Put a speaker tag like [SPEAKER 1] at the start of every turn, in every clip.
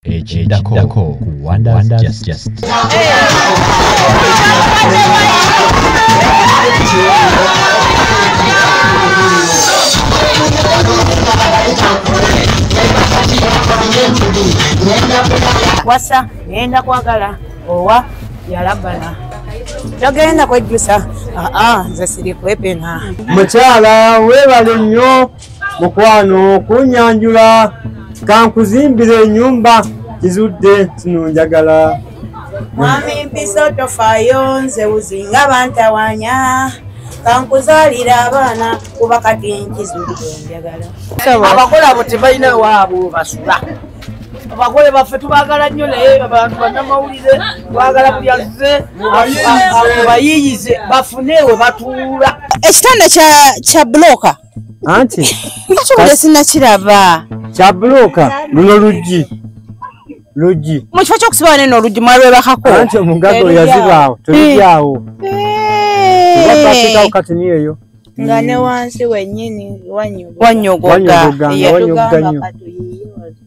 [SPEAKER 1] ekiddako ku Wonders Just.
[SPEAKER 2] Wasa nenda kwagala owa yalabala togenda kwejjusa nze siri kwepena
[SPEAKER 3] mukyala weebale nnyo mukwano kunyanjula kankuzimbire ennyumba kizudde kino njagala
[SPEAKER 2] mwami mpiso tofaayo nze uzinga bantawanya kankuzaalira abaana kuba kati nkizudde njagala
[SPEAKER 4] abagole abo tebalina waabo basula abagole baffe tubagala nnyo naye abantu bannamawulire twagala buli azze bayiyize bafune we batuula
[SPEAKER 2] ekitanda kya buloka
[SPEAKER 3] anti
[SPEAKER 2] nakibule sinakiraba
[SPEAKER 3] kya buloka luno luggi
[SPEAKER 2] mu kifo ky'okusibawo neno oluggi mwalwebakako
[SPEAKER 3] anti omugago yazibaawo tolugyawo tubapakikawo katini eyo
[SPEAKER 2] nga ne wansi wennyini wanyogoga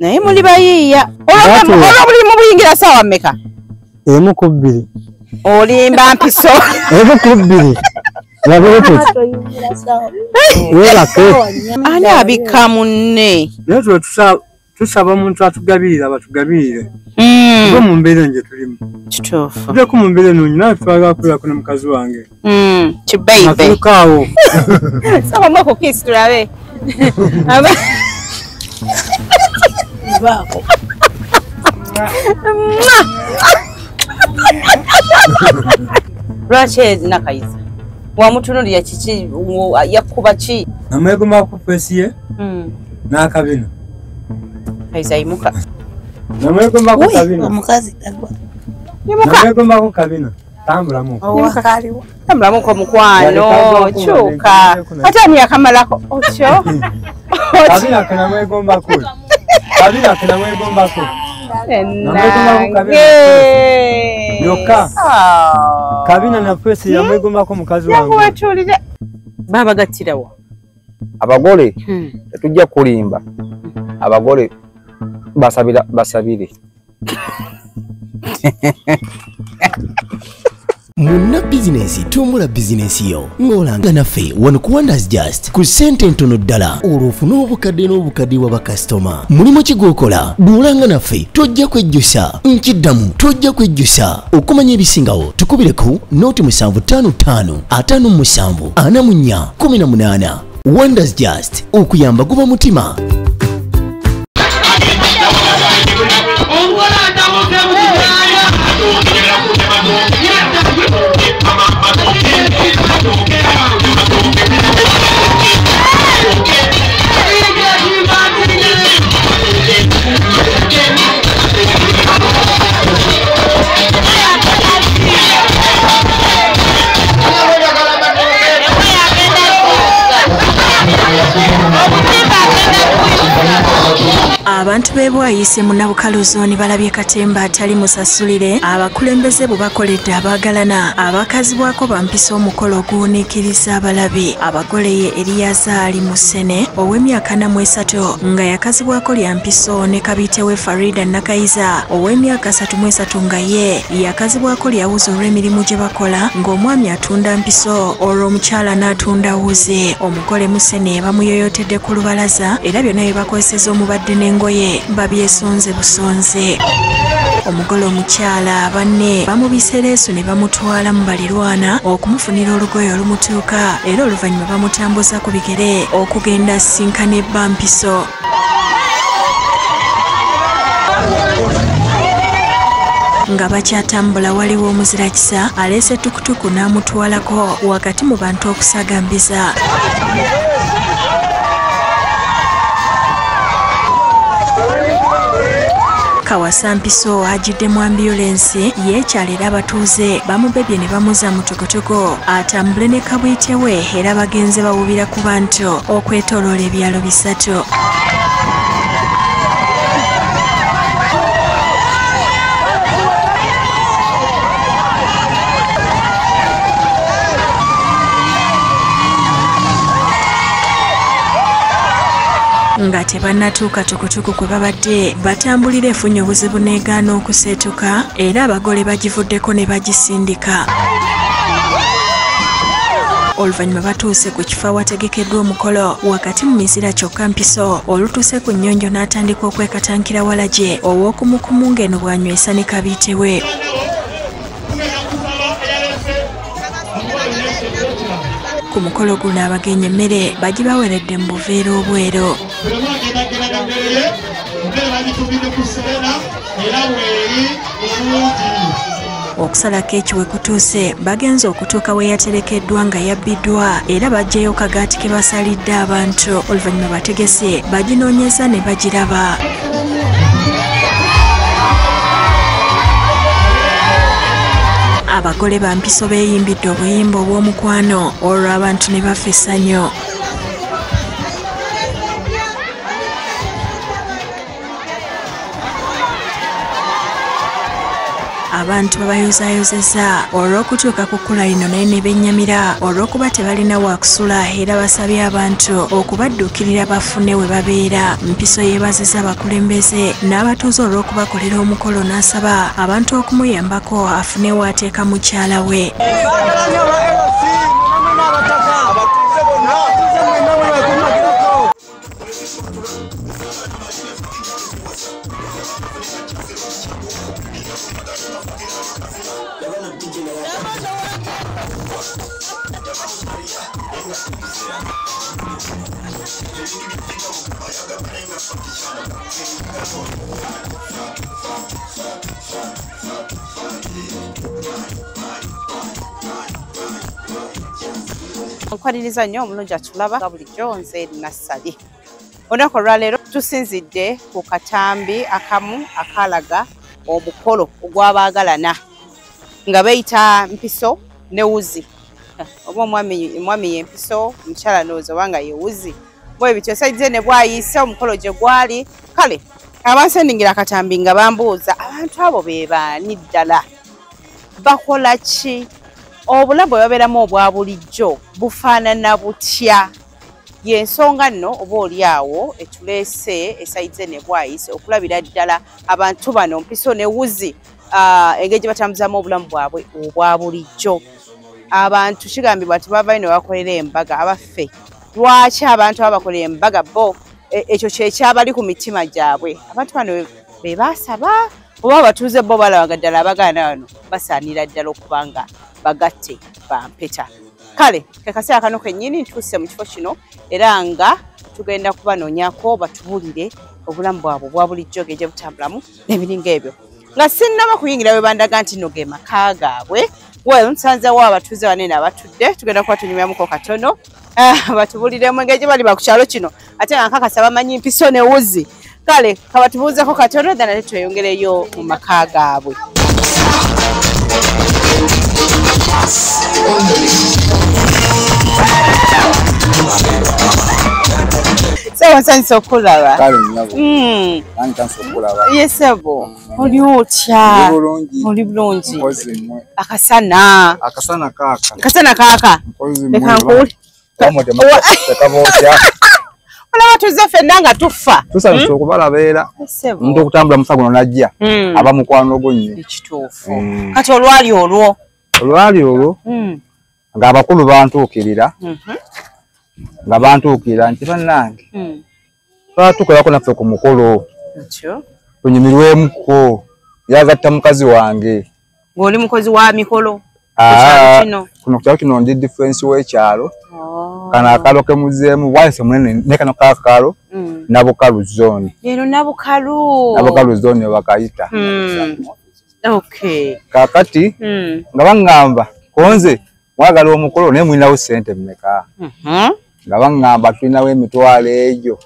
[SPEAKER 2] naye muli bayiiya olwobuli mubuyingira saawa mmeka
[SPEAKER 3] emu ku bbiri
[SPEAKER 2] olimba mpiso
[SPEAKER 3] emu ku bbiri welake
[SPEAKER 2] ani abikka munne
[SPEAKER 3] naye tuwe tusaba omuntu atugabirira batugabirire tuve mu mbeera nje tulimu
[SPEAKER 2] kituufu
[SPEAKER 3] tuveeko mu mbeera eno naye twagala kulirako ne mukazi wange
[SPEAKER 2] kibeibe
[SPEAKER 3] atuukaawo
[SPEAKER 2] saba mwako kisi tulabe lwaki ezinakayiza wamutunulira kiki yakuba ki
[SPEAKER 3] namwegomba ku feesi ye n'akabina
[SPEAKER 2] kayiza yimuka
[SPEAKER 3] namwegomba ku kabina
[SPEAKER 2] omukazi
[SPEAKER 3] namwegomba ku kabina tambulamu
[SPEAKER 2] tambulamuko mukwano kyuka ate ani yakamalako otyo
[SPEAKER 3] kabina ke namwegombako kabina ke namwegombako yokka kabina na feesi yamwegombako mukazi wange
[SPEAKER 2] yakuwatulire babagattirawo
[SPEAKER 5] abagole tetujja kulimba abagole basabire
[SPEAKER 6] Muna bizinesi tumbula bizinesi yo ngolanga naffe wano ku Wonders Just ku sente ntono ddala olwofuna obukadde n'obukadde wa bakasitoma mulimu kigookola duulanga naffe tojja kwejjusa nkiddamu tojja kwejjusa okumanya ebisingawo tukubireko nooti 755 57 44 18 Wonders Just okuyamba guba mutima
[SPEAKER 7] Abantu b'ebwayise mu Nabukalo zooni balabye katemba atali musasulire abakulembeze bwe bakoledde abaagalana abakazibwako bampisa omukolo oguwuniikiriza abalabi abagole ye Eliyazaali Musene ow'emyaka 43 nga yakazibwako lya mpiso ne kabitewe Farida Nakayiza ow'emyaka 33 nga ye yakazibwako lya wuzi olw'emirimu gye bakola ng'omwami atunda mpiso olwo omukyala n'atunda wuzi omugole Musene bamuyoyotedde ku lubalaza era byonna bye bakozeseza omubadde n'engoye babyesonze busonze omugole omukyala banne bamubise leesu ne bamutwala mu balirwana okumufunira olugoye olumutuuka era oluvannyuma bamutambuza ku bigere okugenda sinkana ebbampiso nga bakyatambula waliwo omuzirakisa aleese tukutuku n'amutwalako wakati mu bantu okusagambiza Kawasa Mpiso ajidde mu ambulensi yeekyalira abatuuze bamubebye ne bamuza mu tukutuku atambule ne kabwite we era bagenze bawubira ku bantu okwetooloola ebyalo 3 nga tebannatuuka tukutuku kwe babadde batambulira efunye obuzibu n'egaana okuseetuka era abagole bagivuddeko ne bagisindika. Oluvannyuma batuuse ku kifo awategekeddwa omukolo wakati mu mizira kyokka Mpiso olutuuse ku nnyonjo n'atandika okwekatankira walagye ow'okumukumu ng'eno bw'anywesa ne kabiite we. Ku mukolo guno abagenyi emmere bagibaweredde mu buveera obweru. Okusala keeki we kutuuse bagenze okutuuka we yaterekeddwa nga yabbiddwa era baggyeyo kagaati ke basalidde abantu oluvannyuma bategese baginoonyeza ne bagiraba. Abagole ba Mpiso beeyimbidde obuyimba obw'omukwano olwo abantu ne bafa essanyu. Abantu babayozayozeza olw'okutuuka ku kkula lino naye ne bennyamira olw'okuba tebalina waakusula era basabye abantu okubadduukirira bafune we babeera. Mpiso yeebazizza abakulembeze n'abatuuze olw'okubakolera omukolo n'asaba abantu okumuyambako afune waateeka mukyala we.
[SPEAKER 2] Nkwaniriza nnyo omulungi atulaba nga bulijjo nze Nassali. Olunaku olwaleero tusinzidde ku katambi akamu akalaga omukolo ogw'abaagalana nga beeyita Mpiso ne Wuzi. Oba omwami ye Mpiso, omukyala ndowooza oba nga ye Wuzi. Bwe bityo saize ne bwayise omukolo gye gwali. Kale abansendingira akatambi nga bambuuza abantu abo be baani ddala, bakola ki, obulamu bwe babeeramu obwa bulijjo bufaanana butya? Y'ensonga nno oba oli awo etuleese esaize ne bwayise okulabira ddala abantu bano Mpiso ne Wuzi engeri gye batambuzaamu obulamu bwabwe obwa bulijjo. Abantu kigambibwa nti bavayo ne bakolera embaga abaffe. Lwaki abantu abakolera embaga bo ekyo kyekyabali ku mitima gyabwe? Abantu bano be baasaba oba abatuuze bo balabaga ddala abagaana bano basaanira ddala okuba nga bagatte bampeta. Kale ke kaseera kano kennyini ntuuse mu kifo kino era nga tugenda kubanoonyako batubuulire obulamu bwabwe obwa bulijjo gye butambulamu n'ebiringa ebyo. Nga sinnaba kuyingira we bandaga nti nno ge maka gaabwe. Well, nsanzewo abatuuze banene abatudde, tugenda kuba tunyumyamuko katono batubuuliremu engeri gye bali ba ku kyalo kino ate nga nkakasa bamanyi Mpiso ne Wuzi. Kale kabatubuuzeko katono ddala ne tweyongereyo mu maka gaabwe. Sawa nsanyusa okulaba.
[SPEAKER 5] Kale nnyabo. Nsanyusa okulaba.
[SPEAKER 2] Yesebo. Oli otya? Oli bulungi. Akasana.
[SPEAKER 5] Akasana kaaka.
[SPEAKER 2] Akasana kaaka. Leka nkuli. Olaba tuzze ffenna nga tufa.
[SPEAKER 5] Tusanyusa okubalabeera. Omuntu okutambula musa guno najja. Aba mukwano gwo nnyo.
[SPEAKER 2] Ekituufu. Kati olwali olwo.
[SPEAKER 5] Olwali olwo ng'abakulu bantuukirira. Nga bantuukirira nti bannange twatukolako naffe ku mukolo tunyumirwemuko yagatta mukazi wange.
[SPEAKER 2] Ng'oli mukozi wa mikolo
[SPEAKER 5] kuno ku kyalo kino ndi difference w'ekyalo kano akalo ke muzeemu wansi munene ne kano kaakalo Nabukalu zone.
[SPEAKER 2] Eno Nabukalu
[SPEAKER 5] zone bakayita.
[SPEAKER 2] Okay.
[SPEAKER 5] Kakati nga baŋŋamba konze mwagala omukolo naye mulinawo ssente mmeka? Nga baŋŋamba tulinawo emitwalo egyo.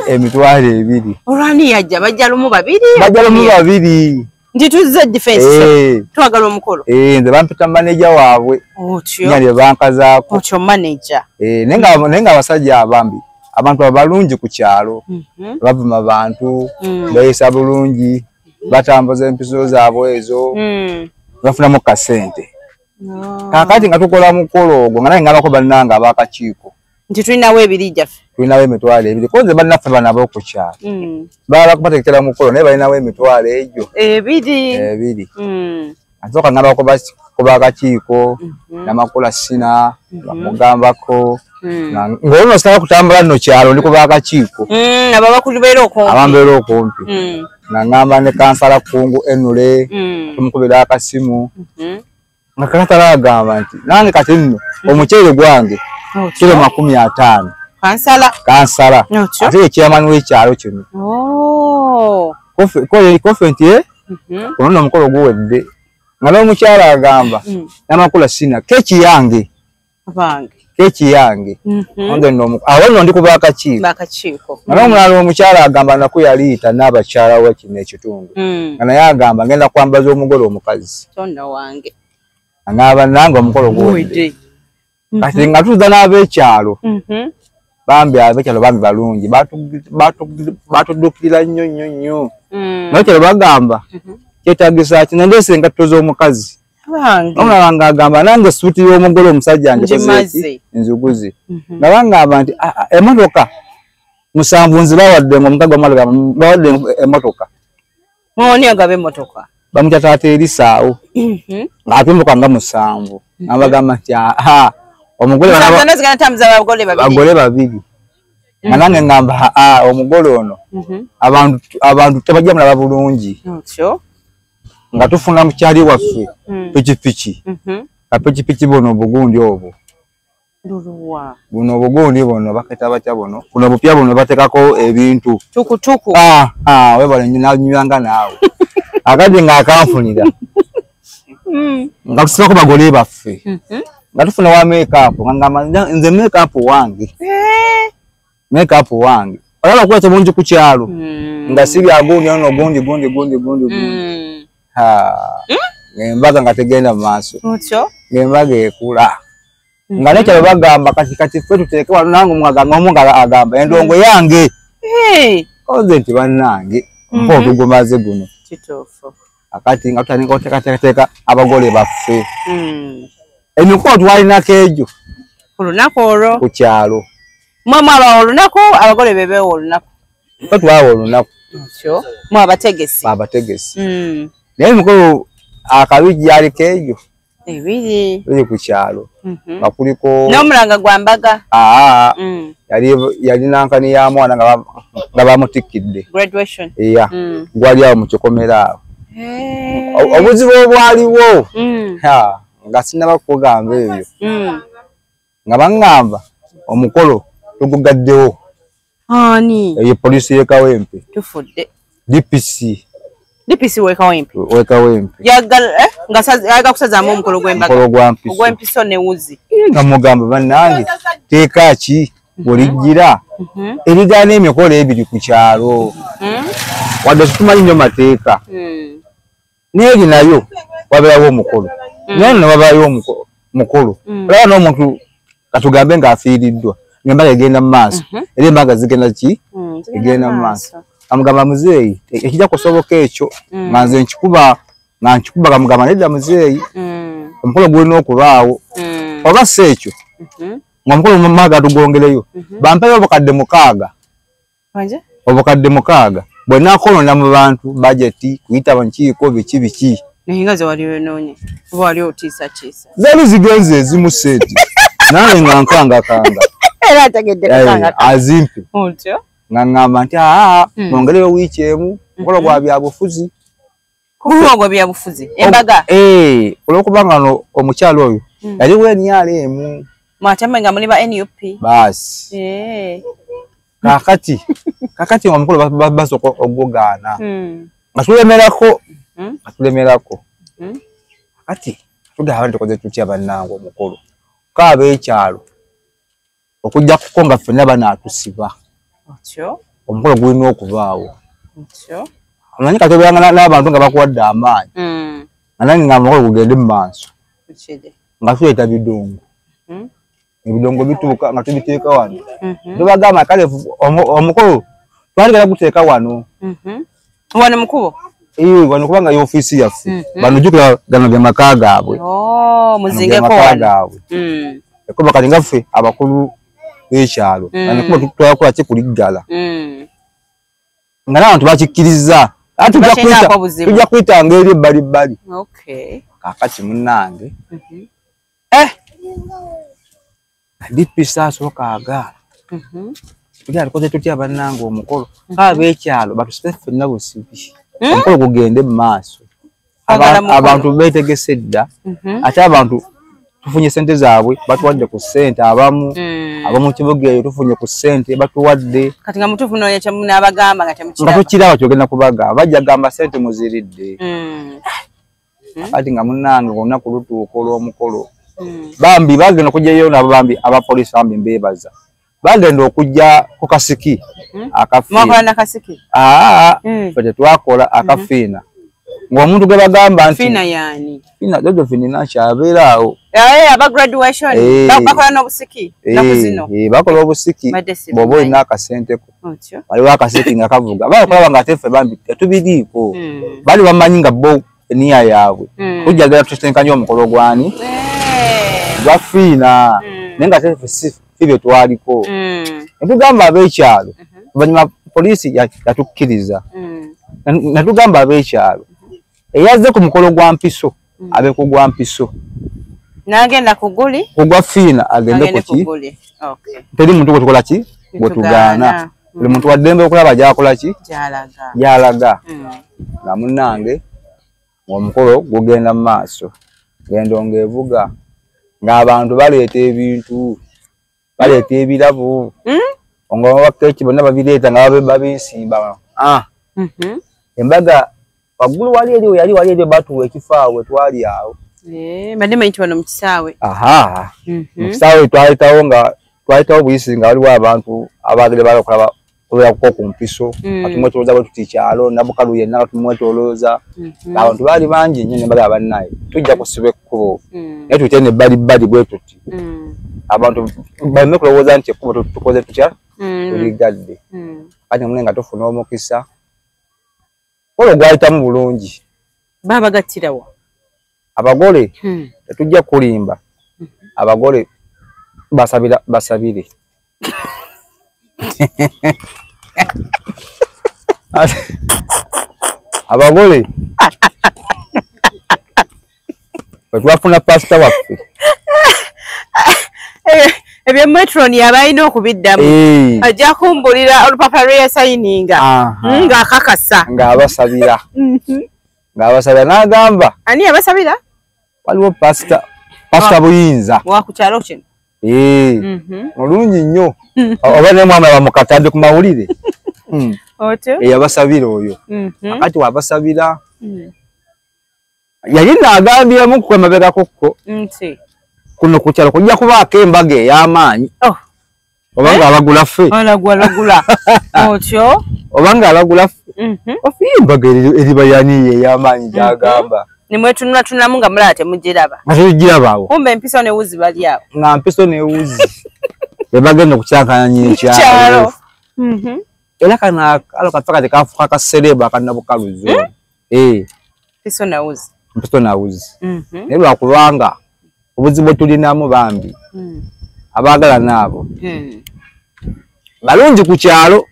[SPEAKER 5] Emitwalo ebiri.
[SPEAKER 2] Olwani yajja bajja lumu babiri?
[SPEAKER 5] Bajja lumu babiri.
[SPEAKER 2] Nti tuzze defense twagala omukolo?
[SPEAKER 5] Nze bampita manager waabwe.
[SPEAKER 2] Otyo.
[SPEAKER 5] Nyali bankazaako.
[SPEAKER 2] Otyo manager.
[SPEAKER 5] Naye nga abasajja abambi abantu abalungi ku kyalo bavuma abantu beeyisa bulungi batambuza Empiso zaabwe ezo bafunamu kasente. Kakati nga tukola mukolo ogwo nga naye ngabako bannanga abakakiiko
[SPEAKER 2] nti tulinawo ebiri gyaffe.
[SPEAKER 5] Tulinawo emitwalo ebiri. Koze bannaffe bano ab'okukyalo. Baba kubateekera mukolo naye balinawo emitwalo egyo. Ebiri. Asooka ngamba kuba akakiiko, Namakula Sina, bamugambako. Ng'olwo osaba kutambula nno kyalo ndi kuba akakiiko.
[SPEAKER 2] Ababakulu beera okumpi.
[SPEAKER 5] Abambeera okumpi. Nga ngamba ne kansala Kungu Enule, tumukubira akasimu. Nga kansala agamba nti nange kati nno omuceere gwange kilo 50. Kansala. Ate ye chairman w'ekyalo kino. Kofe nti kuno nno omukolo guwedde. Nga n'omukyala agamba Namakula Sina keki yange. Keki yange. Awo nno ndi kuba akakiiko. Nga n'omulala omukyala agamba naku yaliita n'abakyala we kino ekitundu. Nga naye agamba ngenda kwambaza omugole omukazi. Ng'aba nange omukolo guwedde. Kati nga tuza n'ab'ekyalo. Bambi ab'ekyalo bambi balungi. Batuddukirira nnyo. N'ekyalo bagamba kyetaagisa kino ndeese engatto z'omukazi. Omulala ng'agamba nange suuti y'omugole omusajja ngikozeki nziguzi. Nga bangamba nti emmotoka 7 nzibawadde ng'omukazi w'omulala bawadde emmotoka. Bamutya taata Erisaawo. Ng'ate emmotoka nga 7. Ng'abagamba nti omugole bagole babiri. Nga nange ngamba omugole ono abantu tebajja mulaba bulungi. Nga tufuna mukyali waffe pikipiki. Pikipiki bono obugundi obwo. Buno obugundi bono baketa batya bono. Buno bupya bono batekako ebintu.
[SPEAKER 2] Tukutuku.
[SPEAKER 5] Webale nyanga naawe. Akadde ng'akanfunira. Nga tusibako bagole baffe. Nga tufuna wa make-up. Nga nze make-up wange. Make-up wange. Olaba kuba tebungi ku kyalo. Nga si byagundi ono gundi. Ngembaga nga tegenda mu maaso. Ngembaga ekula. Nga nekyalo bagamba kati ffe tuteeke wano nange omugala agamba endongo yange. Koze nti bannange mpa otugumaze guno. Akati nga tutandika oteekateeka abagole baffe. Emikolo twalinako egyo.
[SPEAKER 2] Ku lunaku olwo.
[SPEAKER 5] Ku kyalo.
[SPEAKER 2] Mwe mwaba olunaku abagole bebeewo olunaku.
[SPEAKER 5] Twaba olunaku.
[SPEAKER 2] Mwe abategesi. Naye
[SPEAKER 5] emikolo akabijja aliko egyo.
[SPEAKER 2] Ebiri
[SPEAKER 5] ku kyalo. Nga kuliko
[SPEAKER 2] n'omulanga gwa mbaga.
[SPEAKER 5] Yali nankani ya mwana nga bamutikidde.
[SPEAKER 2] Graduation.
[SPEAKER 5] Gwali awo mu kikomera awo. Obuzibu obwaliwo. Nga sinaba kugamba ebyo. Nga baŋŋamba omukolo tugugaddewo. Eyo polisi y'e Kawempe.
[SPEAKER 2] Tufudde.
[SPEAKER 5] DPC
[SPEAKER 2] w'e Kawempe. Nga kusazaamu omukolo gw'embaga. Ogw'empiso ne wuzi.
[SPEAKER 5] Nga mugamba bannange teeka ki bulijjira erigaana emikolo ebiri ku kyalo. Wadde situmanyi nnyo mateeka. N'eri nayo wabeerawo omukolo. Naye nno wabaayo omukolo. Olaba n'omuntu katugambe ng'afiiriddwa. Ng'embaga egenda mu maaso. Era embaga zigenda ki? Egenda mu maaso. Amugamba muzeeyi ekijja kusoboka ekyo nga nze nkikuba kamugamba nedda muzeeyi omukolo gulina okubaawo oba si ekyo ng'omukolo mumaaga tugongereyo bampeyo obukadde 6 bwena akolonda mu bantu bajeti kuyita bankiiko biki
[SPEAKER 2] naye ze wali wenoonye oba wali otiisatiisa
[SPEAKER 5] zaali zigenze ezimu seeti nawe nga nkangakanga
[SPEAKER 2] era ategedde kukanga
[SPEAKER 5] azimpe
[SPEAKER 2] otyo
[SPEAKER 5] nga ngamba nti nongereyo wiiki emu mukolo gwa byabufuzi.
[SPEAKER 2] Kulogwa byabufuzi embaga
[SPEAKER 5] olwokubanga omukyalo oyo yali wenyala emu
[SPEAKER 2] mwatamba nga muli ba NUP
[SPEAKER 5] basi kakati omukolo basooka ogugaana nga tulemerako kati tugamba ntukoze tutya bannange omukolo kaaba ekyalo okujja kuko nga ffenna banaatusiba omukolo gulina okubaawo. Amanyi kati obeeranga n'abantu nga bakuwadde amaanyi nange nga omukolo gugende mu maaso nga tuleeta bidongo ebidongo bituuka nga tubiteeka wano tubagamba kale omukolo twaligala guteeka wano
[SPEAKER 2] mukubo
[SPEAKER 5] wano kubanga y'ofiisi yaffe bano jjukira gano ge maka gaabwe
[SPEAKER 2] muzingeko wano
[SPEAKER 5] ekuba kati nga ffe abakulu b'ekyalo nakuba twakola ki kuliggala nga n'abantu bakikkiriza tujja kuyitanga eri ebbalibbali kaakati munnange DPC asooka agaala tuli alikoze tutya bannange omukolo ab'ekyalo batusibe ffenna busibi omukolo gugende mu maaso abantu beetegese dda ate abantu tufunye sente zaabwe batuwadde ku ssente abamu kibuga eyo tufunye ku ssente batuwadde
[SPEAKER 2] kati nga mutuufu noonya kyemunabagamba
[SPEAKER 5] nga tukiraba kyogenda kubagamba bajja gamba ssente muziridde kati nga munnange olunaku lutuuka olw'omukolo bambi bagenda okugyayo nabo bambi abapoliisi bambi mbeebaza bagenda okujja ku kasiki
[SPEAKER 2] akafiina
[SPEAKER 5] fe tetwakola akafiina ng'omuntu gwe bagamba nti
[SPEAKER 2] fiina yani
[SPEAKER 5] fiina Josephine nakyabeeraawo
[SPEAKER 2] bakola n'obusiki naku zino
[SPEAKER 5] bakola obusiki bw'oba olina akasenteko waliwo akasiki nga kavuga bakulaba nga teffe bambi tetubiriiko bali bamanyi nga bo eniya yaabwe tujjagala tutenkanya omukolo gwani gwa fiina naye nga teffe si bye twaliko netugamba ab'ekyalo oluvannyuma poliisi yatukkiriza netugamba ab'ekyalo eyazze ku mukolo gwa mpiso abe ku gwa mpiso
[SPEAKER 2] n'agenda ku guli
[SPEAKER 5] kugwa fiina agende ku ki teri muntu gwe tukola ki gwe tugaana buli muntu waddembe okulaba gy'akola ki gy'alaga nga munnange ng'omukolo gugenda mu maaso gendo ng'evuga ng'abantu baleeta ebintu baleeta ebirabo ongawakeeki bonna babireeta nga babinsimba embaga waggulu wali eri batuwa ekifaawe twali awo
[SPEAKER 2] badde mayiti wano mu kisaawe
[SPEAKER 5] mu kisaawe twaletawo buyisi nga waliwo abantu abaagere bala okulaba kubeerako ku mpiso batumwetolooza bwe tuti kyalo nabukalu yenna batumwetolooza abantu baali bangi nnyo ne bagaba bannaye tujja kusiba ekkubo naye tutya nebbalibbali bwe tuti abantu baleme kulowooza nti ekkubo tukoze tutya tuligadde kati mune nga tufuna omukisa olwo gwayitamu bulungi
[SPEAKER 2] babagattirawa
[SPEAKER 5] abagole tetujja kulimba abagole basabire abagole bwetwafuna pasita waffe
[SPEAKER 2] ebyo metron yabalina okubiddamu ajja kumbulira olupapula lwe yasayininga ng'akakasa
[SPEAKER 5] ng'abasabira n'agamba
[SPEAKER 2] ani yabasabira
[SPEAKER 5] waliwo pasita Buyinza
[SPEAKER 2] wa ku kyalo kino
[SPEAKER 5] mulungi nnyo oba ne mwama bamukatambe ku mawulire eyabasabira oyo akati wabasabira yali n'agambiramu ku emabegakokko kuno ku kyalo kujja kubaako embaga ey'amaanyi oba ng'alagula ffe
[SPEAKER 2] otyo
[SPEAKER 5] oba ng'alagula ffe ofiye embaga eribayaniye ey'amaanyi gy'agamba
[SPEAKER 2] nimwetunulatunulamu nga mulaba temugiraba
[SPEAKER 5] nga tetugirabaawo
[SPEAKER 2] kumbe empiso ne wuzi bali awo
[SPEAKER 5] nga mpiso ne wuzi bebagenda okukyankanya ekyalo era kano akalo kafe kati kafuuka kasereba akanabukaluzo
[SPEAKER 2] mpiso na wuzi
[SPEAKER 5] naye lwakubanga obuzibu bwe tulinamu bambi abaagala naabo balungi ku kyalo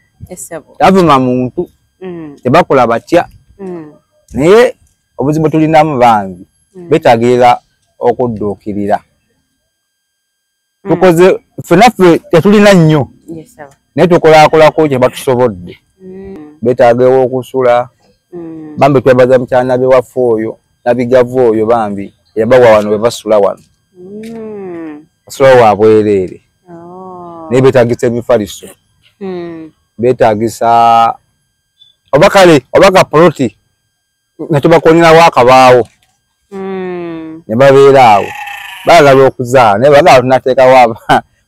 [SPEAKER 5] tavuma muntu tebakola batya naye obuzibu bwe tulinamu bambi betagirira okudduukirira tukoze ffenaffe tetulina nnyo naye tukolaakolako kye batusobodde betaagewo okusula bambi twebaza mukyanabe waffe oyo nabigavu oyo bambi yabawa wano we basula wano basula wa bwereere naye betagisa emifaliso betagisa oba kale oba kapoloti netubakonerawo akabaawo ne babeera awo baagala okuzaala naye bagala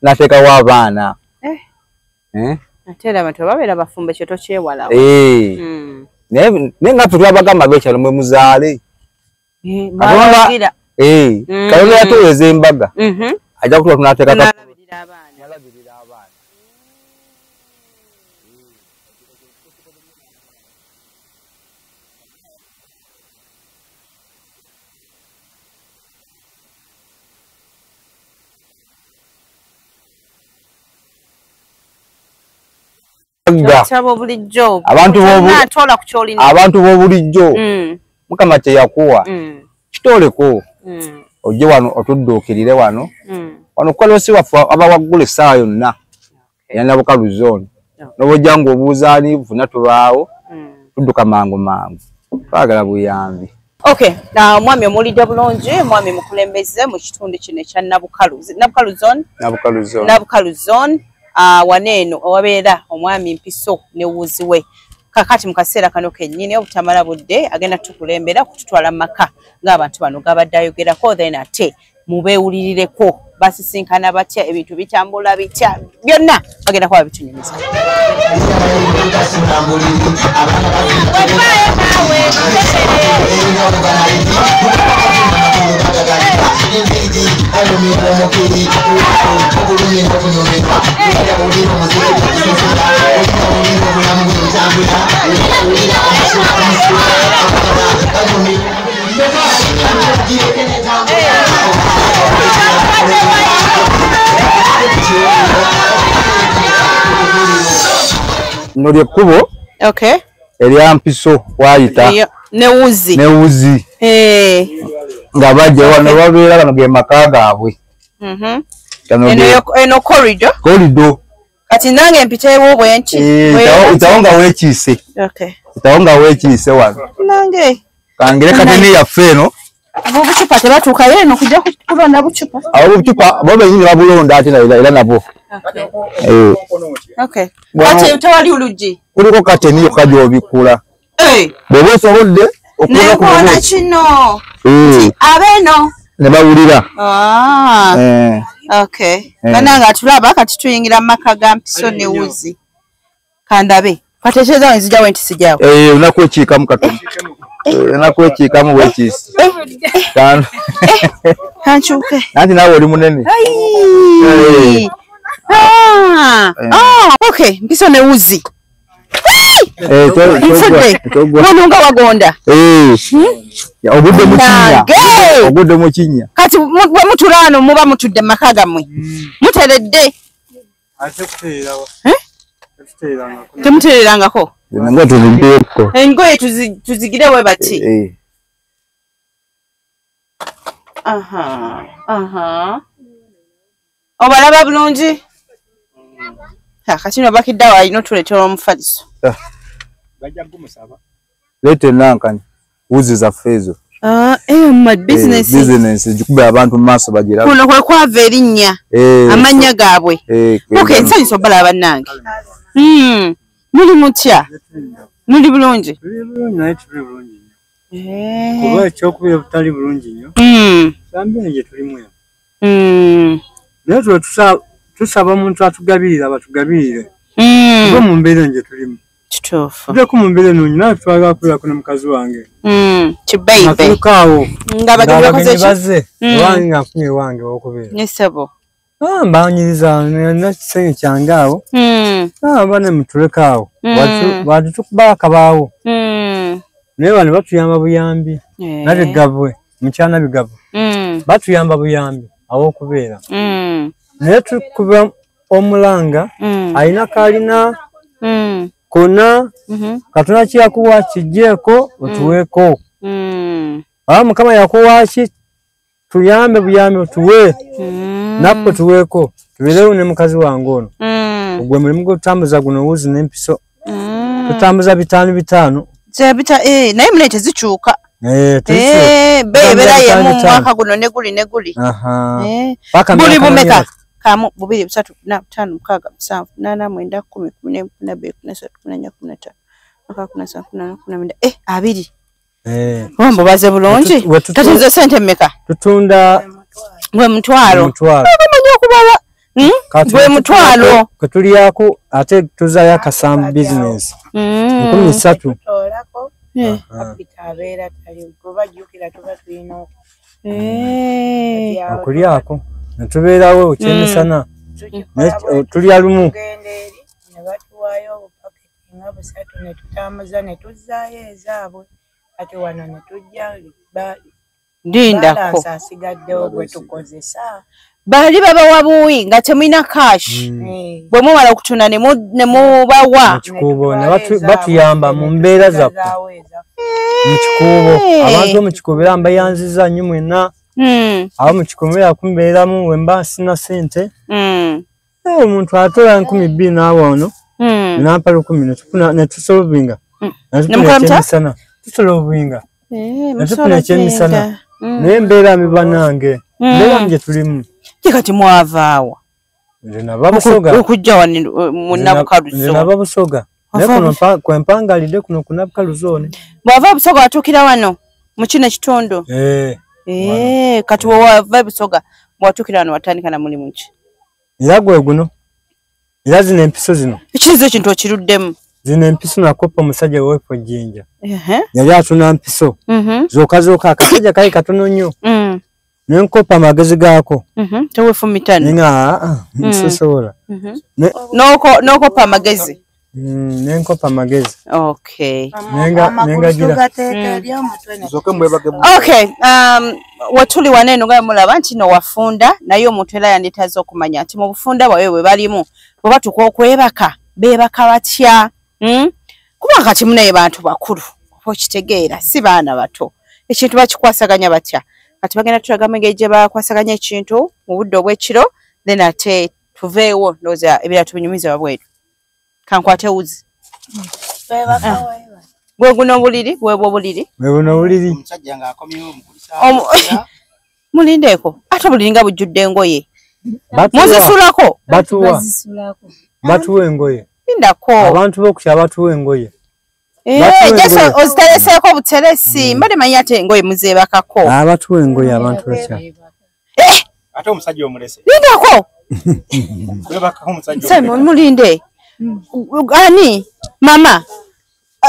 [SPEAKER 5] tunateekawo abaana
[SPEAKER 2] ate era abantu babeera bafumba ekyo tokyewalawo
[SPEAKER 5] naye ngaffe twabagamba ab'ekyalo mwe muzaale Katonda yatuweeza embaga ajja kutuba tunateeka
[SPEAKER 2] nalabirira abaana Chabo bulijjo.
[SPEAKER 5] Abantu bobulijjo. Mukama teyakuwa. Kitoleko. Ojje wano otudduukirire wano. Wano kwalosi wafu abawaggula essaawa yonna. Yana bukalu zone. Nobojja ng'obuuzaani bufuna tubaawo. Tudduka mangu. Twagala buyambi.
[SPEAKER 2] Okay, mwami omulidde bulungi, mwami mukulembeze mu kitundu kino ekya Nabukalu zone. Waneeno owabeera omwami Mpiso ne wuzi we. Kakati mu kaseera kano kennyini obutamala budde agenda tukulembera kututwala maka ng'abantu bano gabadde ayogerako then ate mubeewulirireko basisinkana batya ebintu bitambula bitya byonna bagenda kuba bitunyumiza.
[SPEAKER 5] Nolye kubo.
[SPEAKER 2] Okay.
[SPEAKER 5] Elya Mpiso wayita.
[SPEAKER 2] Ne wuzi.
[SPEAKER 5] Nga bajja wano babeera bano ge maka gaabwe.
[SPEAKER 2] Eno corridor. Kati nange mpiteewo bwenti.
[SPEAKER 5] Itawonga wekiise.
[SPEAKER 2] Okay.
[SPEAKER 5] Itawonga wekiise wano.
[SPEAKER 2] Nange.
[SPEAKER 5] Kangere kateni yaffe eno.
[SPEAKER 2] Buchupa tebatuukayo eno kujja kulonda buchupa.
[SPEAKER 5] Buchupa bo benyini babulonda ate era nabo.
[SPEAKER 2] Okay. Kati tewali uluji.
[SPEAKER 5] Kuliko kateni yokka gy'obikula. Bw'oba osobodde okukola ku
[SPEAKER 2] bubuuzi. Kino. Abeno.
[SPEAKER 5] Ne bawulira.
[SPEAKER 2] Okay. Bananga atulaba kati tuyingira mu maka ga Mpiso ne wuzi. Kandabe. Katecheza wenzija wenti sijawo.
[SPEAKER 5] Unakwekiikamu katono. Unakwekiikamu wekiisi.
[SPEAKER 2] Kanchuke.
[SPEAKER 5] Nanti nawe oli munene.
[SPEAKER 2] Okay. Mpiso ne wuzi. Wanonga wagonda.
[SPEAKER 5] Obudde mu kinnya.
[SPEAKER 2] Kati bwe mutulano muba mutudde maka gammwe. Muteredde.
[SPEAKER 3] Ate kuteerawa.
[SPEAKER 2] Temutererangako.
[SPEAKER 5] Nga tuziddeko.
[SPEAKER 2] Engoye tuzigire we bati. Obalaba bulungi? Kati no bakiddawo alina otuleetera omufaliso.
[SPEAKER 3] Bajja kumusaba.
[SPEAKER 5] Leete nankani. Wuzi zaffe ezo.
[SPEAKER 2] Business
[SPEAKER 5] jikube abantu mu maaso bagira.
[SPEAKER 2] Kuno kwe kwava erinnya. Amannya gaabwe. Okay, nsanyusa obalaba bannange. Muli mutya? Muli bulungi?
[SPEAKER 3] Kuba ekyokubira butali bulungi nnyo. Sambi nje tulimu ya. Naye tusaba omuntu atugabirira abatugabirire. Kuba mu mbeera nje tulimu.
[SPEAKER 2] Kituufu.
[SPEAKER 3] Nje ku mu mbeera eno nyina twagala kulira kuno mukazi wange.
[SPEAKER 2] Kibeibe.
[SPEAKER 3] Atuukaawo.
[SPEAKER 2] Nga bagenda
[SPEAKER 3] baze. Wange nga nfunye wange w'okubeera.
[SPEAKER 2] Nesebo.
[SPEAKER 3] Mbanyiriza n'ekisenyi kyange awo. Bane mutulekaawo. Watu tukuba akabaawo. Naye bano batuyamba buyambi. Nabigabwe. Mukyana bigabwe. Batuyamba buyambi aw'okubeera. Naye tukuba omulanga alina kalina kona katuna kyakuwa kijjeeko otuweeko. Mukama yakuwaki tuyambe buyambi otuwe. Napo tuweeko. Tubeerewo ne mukazi wange ono. Ogwe mulimu gw'okutambuza guno wuzi n'Empiso. Tutambuza 5
[SPEAKER 2] naye mulete zikyuka. Beebera yemu mwaka guno ne guli. Buli bumeka. Kamu 2 3 4 5 6 7 8 9 10 11 12 13 14 15 16 abiri. Wambo baze bulungi. Tatuze sente mmeka?
[SPEAKER 3] Tutunda
[SPEAKER 2] gwe mutwalo. Amanyi okubala. Gwe mutwalo.
[SPEAKER 3] Katuliyako ate tuzayo akasambu business. 13.
[SPEAKER 8] Abikabeera tali kuba jukira tuba tulina.
[SPEAKER 3] Okulyako. Netubeerawo kyemisana. Tulya lumu.
[SPEAKER 8] Nebatuwaayo obupaketi nga 3 ne tutambuza ne tuzzaayo ezaabwe. Ate wano ne tujja
[SPEAKER 2] Ndindako.
[SPEAKER 8] Asigaddewo gwe tukozesa.
[SPEAKER 2] bali babawa buwi nga temulina cash bwe mumala okutunda ne mubawa
[SPEAKER 3] kikuubo ne batuyamba mu mbeera zaffe mu kikuubo abantu mu kikuubo era mbayanziza nnyo mwenna abo mu kikuubo yakumbeeramu we mba sina ssente omuntu atola 2,000 n'awa ono nampala 10 ne tusolovinga ekyemisana tusolovinga ne tufuna ekyemisana naye mbeera miba nange mbeera gye tulimu
[SPEAKER 2] kati mwavaawa okujja wani munabukaluzo
[SPEAKER 3] naba busoga naye kuno kwempangalidde kuno ku nabukaluzooni
[SPEAKER 2] bw'ava busoga watuukira wano mu kino ekitundu kati wewava busoga bwatuukira wano watandika na mulimu ki
[SPEAKER 3] era gwe guno era zino empiso zino
[SPEAKER 2] ekiriza ekintu okiruddemu
[SPEAKER 3] zino empiso nakopa omusajja wewepo jjinja yali atuna mpiso zooka akasajja kali katono nnyo nenkopa amagezi gaako
[SPEAKER 2] tewefumitano
[SPEAKER 3] nga nsosobola
[SPEAKER 2] n'okopa amagezi
[SPEAKER 3] nenkopa amagezi
[SPEAKER 2] wetuli wano eno nga mulaba nti no wafunda naye omuntu era yandetaze okumanya nti mu bufunda bwabwe bwe balimu bwe batuka okwebaka beebaka batya kuba kati munaye bantu bakulu oba okitegeera si baana bato ekintu bakikwasaganya batya kati bagenda tulagamu engeri gye bakwasaganya ekintu mu budde obw'ekiro then ate tuveewo ndowooza ebira tubinyumiza wabweru kankwate wuzi gwe guno obuliri bwebwo obuliri
[SPEAKER 3] bwebuno obuliri
[SPEAKER 2] mulindeeko ate obuliri nga bujjudde engoye muzisulako
[SPEAKER 3] batuwa engoye
[SPEAKER 2] lindako
[SPEAKER 3] abantu b'okutya batuwa engoye
[SPEAKER 2] jeso ozitereseeko buteresi mbade manyi ate engoye muzeebakako
[SPEAKER 3] batuwa engoye abantu bakya
[SPEAKER 9] ate omusajja omulese
[SPEAKER 2] lindako mulinde ani mama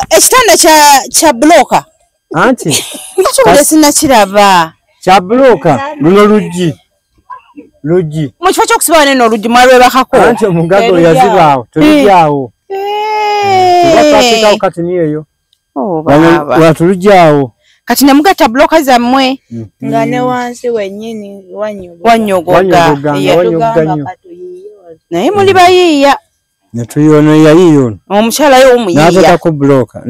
[SPEAKER 2] ekitanda kya buloka
[SPEAKER 3] anti
[SPEAKER 2] nakibudde sinakiraba
[SPEAKER 3] kya buloka luno luggi
[SPEAKER 2] mu kifo ky'okusibawo neno oluggi mwalwebakako
[SPEAKER 3] anti omugago yazibaawo telugyawo batwatikawo kati niyeyo watulugyawo
[SPEAKER 2] kati ne mugatta buloka zammwe
[SPEAKER 8] nga ne wansi wennyini
[SPEAKER 2] wanyogoga naye muli bayiiya
[SPEAKER 3] netuyono yayiyono
[SPEAKER 2] omukyala yo omuyiiya
[SPEAKER 3] natako buloka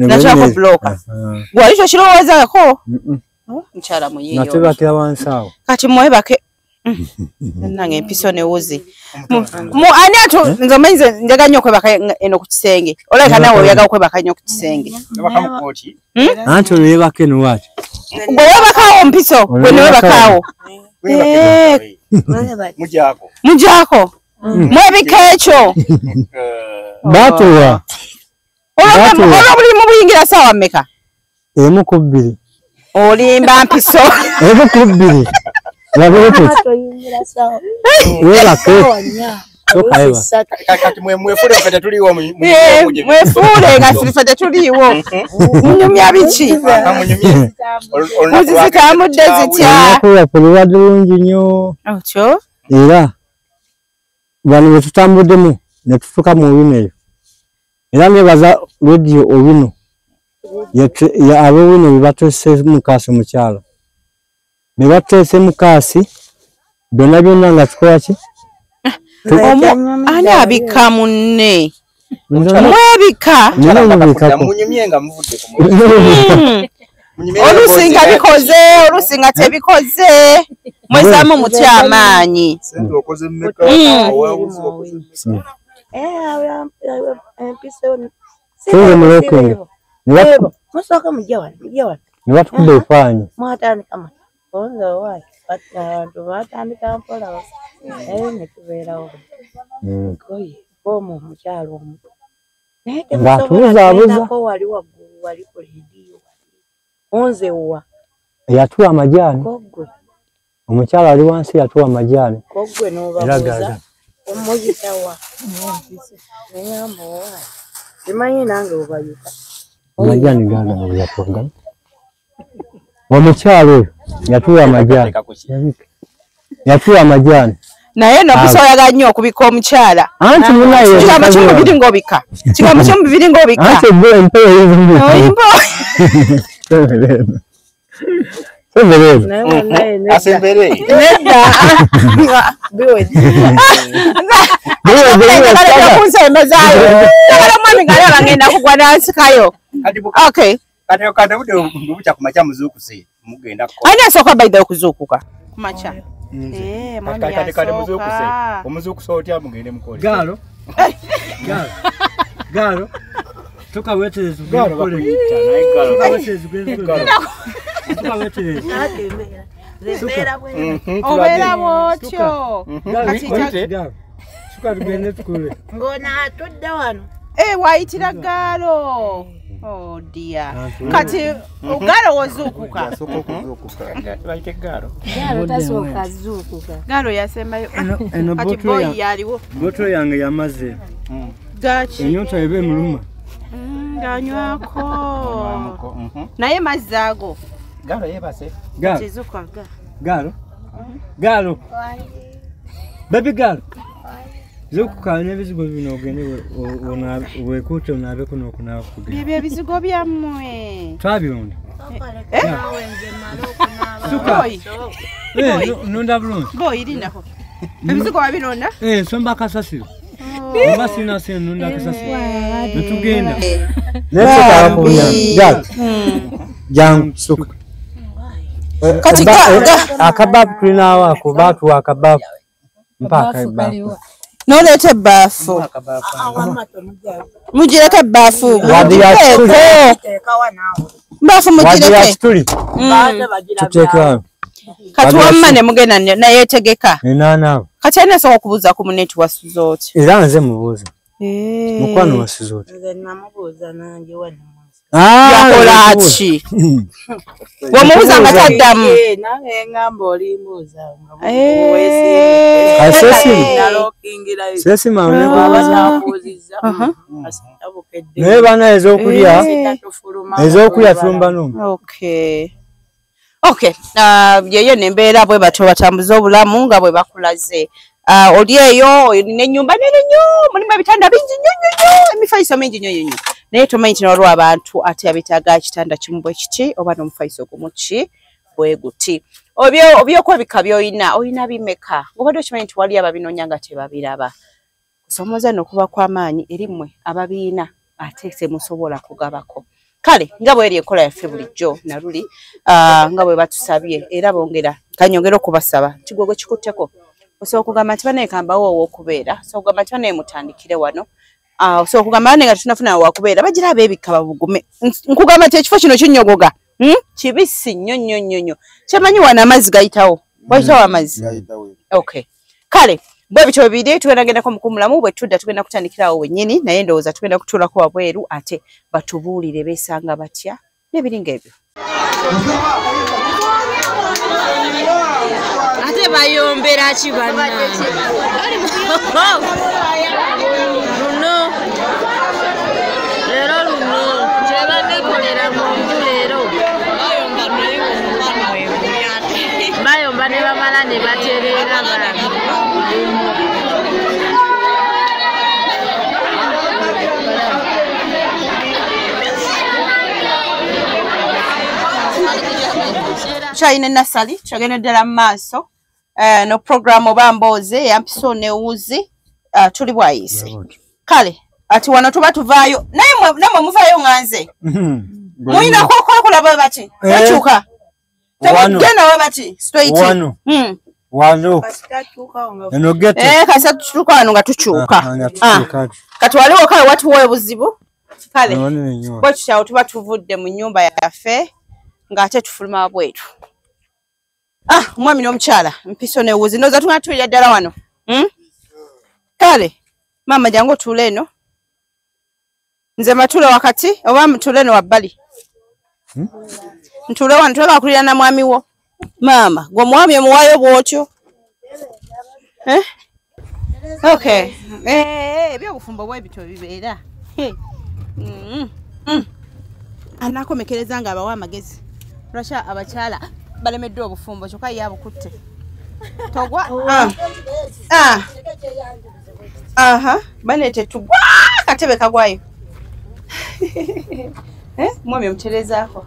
[SPEAKER 2] gwali kyo kirowoozako mukyala muyiiya
[SPEAKER 3] natebakira wansi awo
[SPEAKER 2] kati mwebake nange empiso newuzi ani atu nze omanyi nze njagala nnyo okwebaka eno ku kisenge olabika nawe oyagala okwebaka nnyo ku kisenge
[SPEAKER 3] anti olwo yebaka eno waati
[SPEAKER 2] gwe webakaawo mpiso gwe newebakaawo mugyako mwebika ekyo
[SPEAKER 3] batuwa
[SPEAKER 2] olwobuli mubuyingira saawa mmeka
[SPEAKER 3] 1
[SPEAKER 2] olimba mpiso
[SPEAKER 3] 1
[SPEAKER 2] mwefuule nga sirife tetuliiwo munyumya biki muzizitambudde zitya
[SPEAKER 3] kulwadde lungi nnyo
[SPEAKER 2] otyo
[SPEAKER 3] era bano bwe tutambuddemu ne tutuuka mu Owino eyo era nebaza rediyo Owino ab'Owino be bateese mukaasi mu kyalo be bateese mukaasi byonna byonna nga tukola ki
[SPEAKER 2] ani abika munne mwebika oluusi nga bikoze oluusi nga tebikoze mwezamu mutya amaanyi
[SPEAKER 3] tuze mulokenge
[SPEAKER 8] musooka mujja wano
[SPEAKER 3] ne batukubba ebifaanyi
[SPEAKER 8] mwatandika abantu batandika mpola naye ne tubeerawo omu omukyalo omu naye temusobolako wali waggulu wali ku leediyo onzewa
[SPEAKER 3] yatuwa amajaani
[SPEAKER 8] koggwe
[SPEAKER 3] omukyalo ali wansi yatuwa amajaani
[SPEAKER 8] koggwe n'obabuuza omuyitawa nayamba owa simanyi nange obayita
[SPEAKER 3] amajaani gaagano yatuwaga omukyalo oyo yatuwa amajaani
[SPEAKER 2] naye nobusa oyaga nnyo okubika omukyala
[SPEAKER 3] anti munaye
[SPEAKER 2] kigambo kyomubiri ng'obika kigambo kyomubiri ng'obika
[SPEAKER 3] anti empewo
[SPEAKER 9] Asembere.
[SPEAKER 2] Okay.
[SPEAKER 9] Kati bude ngubucha kumacha muzuku se. Mugenda ko.
[SPEAKER 2] Aina soka by the kuzukuka. Kumacha.
[SPEAKER 9] Kati muzuku se. Omuzuku so otya mugende mukole.
[SPEAKER 3] Galo. Galo. Toka wetereza
[SPEAKER 9] galo bakuyita naye galo.
[SPEAKER 3] Toka wetereza.
[SPEAKER 2] Obera bwotyo.
[SPEAKER 3] Suka tugende tukule.
[SPEAKER 8] Ngona atudde wano.
[SPEAKER 2] Wayitira galo. Oh dear. Kati ugalo wozukuka.
[SPEAKER 9] Bayite galo.
[SPEAKER 8] Galo tasooka zuukuka.
[SPEAKER 2] Galo yasembayo.
[SPEAKER 3] Eno
[SPEAKER 2] Kati boy yaliwo.
[SPEAKER 3] Boto yange yamaze.
[SPEAKER 2] Gachi.
[SPEAKER 3] Enyota ebe muluma.
[SPEAKER 2] Ganywako. Naye mazzi ago.
[SPEAKER 9] Galo yebase.
[SPEAKER 2] Kizukaga.
[SPEAKER 3] Galo. Galo. Baby galo. Zukuka n'ebizigo bino ogende weekuute onaabe kuno okunaaba kugenda.
[SPEAKER 2] Bibyo ebizigo byammwe.
[SPEAKER 3] Twabirunda.
[SPEAKER 2] Suka.
[SPEAKER 3] Nunda bulungi.
[SPEAKER 2] Boy lindako. Ebizigo wabironda?
[SPEAKER 3] Nsomba kasasiro. Mba sina sena nunda kasasiro. Netugenda. Jangu suka.
[SPEAKER 2] Kati
[SPEAKER 3] akababu tulina wako baatu akababu mpaka ebafu.
[SPEAKER 2] Nolete ebbafu. Mugireko ebbafu. Bbafu mugireke.
[SPEAKER 3] Tuteekerayo.
[SPEAKER 2] Kati wamma ne mugenda nayeetegeka.
[SPEAKER 3] Enanaabo.
[SPEAKER 2] Kati alina soka okubuuza ku muneti wasuza oti.
[SPEAKER 3] Era nze mubuuza. Mukwano wasuza oti.
[SPEAKER 8] Nze namubuuza nange wano.
[SPEAKER 2] Yakola ki? Wamubuuza nga taddamu.
[SPEAKER 8] Nange ngamba olimbuuza.
[SPEAKER 3] Sesima naye bana ez'okulya tulumba n'omu.
[SPEAKER 2] Okay. Yeyo nembeera bwe bato batambuza obulamu nga bwe bakulaze. Oli eyo olina ennyumba nene nnyo, mulimu ebitanda bingi nnyo, emifaliso mingi nnyo. Naye tomanyi nti olwo abantu ate abetaaga ekitanda kimu bwe kiti oba n'omufaliso gumu ki bwe guti. Obyokwebika by'olina bimeka. Obadde okimanyi nti wali ababinoonya nga tebabiraba. Kusomoza n'okuba kw'amaanyi eri mmwe ababiina ate temusobola kugabako. Kale nga bwe eri enkola yaffe bulijjo Naluli nga bwe batusabye era bongera kanyongera okubasaba nti gwe kikutteko osobola okugamba nti banaye kambawo ow'okubeera osobola okugamba nti banaye mutandikire wano osobola okugamba banaye nga tetunafuna wakubeera bagira abeebikka babugume nkugamba nti ekifo kino kinnyogoga kibisi nnyo kyemanyi wano amazzi gayitawo wayitawo amazzi okay kale bwe bityo bibiri tugenda gendako mukumulamu bwe tudda tugenda kutandikirawo wennyini naye ndowooza tugenda kutuulako wabweru ate batubuulire beesanga batya n'ebiringa ebyo
[SPEAKER 8] ate bayombera ki bannange luno kyebanekolera mu nju leero bayomba ne bamala ne batereera balamu
[SPEAKER 2] China nasali chagene ddala mu maaso no program oba mbooze yampiso newuzi tuli bwayise kale ati wano tuba tuvaayo naye namwe muvaayo nganze muyina kokola bwe bati ekyuka temugenda bwe bati straight
[SPEAKER 3] wano eno gete
[SPEAKER 2] kasa tutuka wano nga tukyuka kati waliwo kale watuwa obuzibu kale bwe tukyawo tuba tuvudde mu nnyumba yaffe ng'ate tufuluma bwetu omwami n'omukyala mpiso newuzi ndowooza tugenda tuwulira ddala wano kale maama jangu otuule eno nze matule wakati oba mtuule eno wabbali ntuule wano tulaba akulira na mwami wo maama gwe omwami omuwaayo bw'otyo okay ebyobufumbo bwe bityo bibeera anakomekereza nga abawa amagezi lwaki abakyala balemeddwa obufumbo kyokka ye abukutte togwa baneete tugwa katebe kagwayo mwami omuterezaako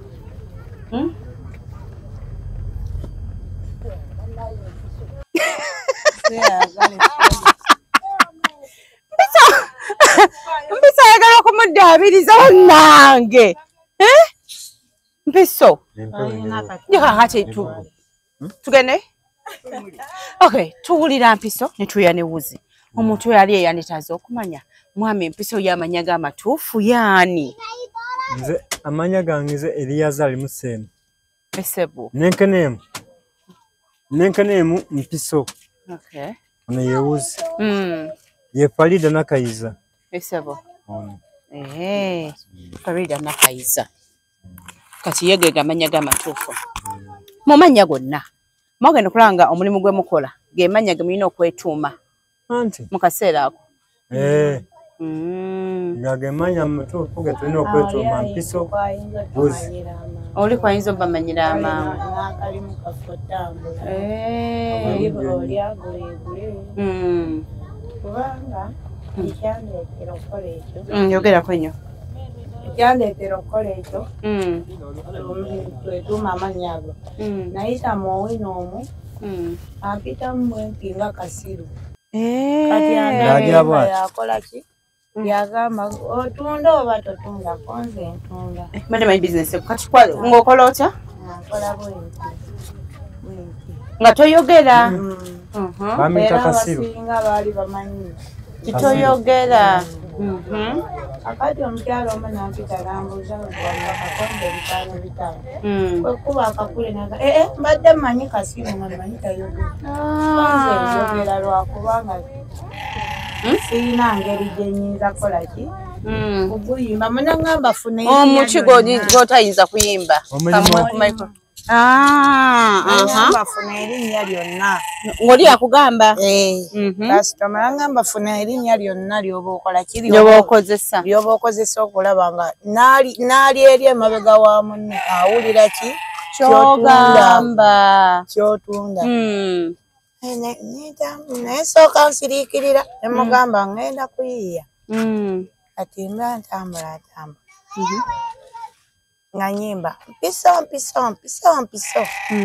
[SPEAKER 2] kuddaabiriza nange. Mpiso. Kakati tugende. Okay, tuwulira Mpiso ne tuya ne Wuzi. Omuntu yali eyanditaze okumanya mwami Mpiso y'amanyaga amatuufu yaani.
[SPEAKER 3] Nze amanya gange ze Eliyazari Musemu.
[SPEAKER 2] Esebu.
[SPEAKER 3] Nenkanemu Mpiso.
[SPEAKER 2] Okay.
[SPEAKER 3] Ono ye Wuzi. Ye Farida Nakayiza.
[SPEAKER 2] Esebu. Farida Nakayiza. Kati yegega amanyaga amatuufu. Mumanya gonna. Mwagenda okulanga omulimu gwe mukola. Ge manya ge mulina okwetuuma.
[SPEAKER 3] Anti.
[SPEAKER 2] Mu kaseera ako.
[SPEAKER 3] Ngage manya amatuufu ge tulina okwetuuma Mpiso. Wuzi.
[SPEAKER 2] Oli kwayinza obamanyira amangu.
[SPEAKER 8] N'akalimu kafotambula. Oli agulegule. Kubanga ekyandeetera okukola ekyo.
[SPEAKER 2] Yogerako nnyo.
[SPEAKER 8] Ekyandeetera okukola ekyo. Twetuuma amannya ago. Nayita muwino omu. Ampitamu bwempi nga Kasiru. Kati andaba yakola ki? Yagamba otunda oba totunda konze ntunda.
[SPEAKER 2] Mane my business kati ng'okola otya?
[SPEAKER 8] Nkola bwempi.
[SPEAKER 2] Nga toyogera.
[SPEAKER 3] Bamita Kasiru.
[SPEAKER 8] Abasinga baali bamanyi.
[SPEAKER 2] Kitoyogera.
[SPEAKER 8] Akati omukyalo omu nampita nambuuza akakonde bitaano. Kwekuba akakule naga mbadde mmanyi Kasiru nga mmanyi tayogera. Konze njogera lwakubanga sirina ngeri gye nnyinza kola ki? Okuyimba munangamba fune
[SPEAKER 2] omuki gw'otayinza kuyimba.
[SPEAKER 8] Bafuna erinnya lyonna.
[SPEAKER 2] Ng'oli akugamba?
[SPEAKER 8] Kasitoma nangamba funa erinnya lyonna ly'oba okola kiri
[SPEAKER 2] ly'oba okozesa.
[SPEAKER 8] Ly'oba okozesa okulaba nga naali eri emabega wa munne awulira ki?
[SPEAKER 2] Ky'ogamba.
[SPEAKER 8] Ky'otunda. Naye sooka nsiriikirira ne mugamba ngenda kuyiiya. Kati mba ntambula. Nga nyimba Mpiso.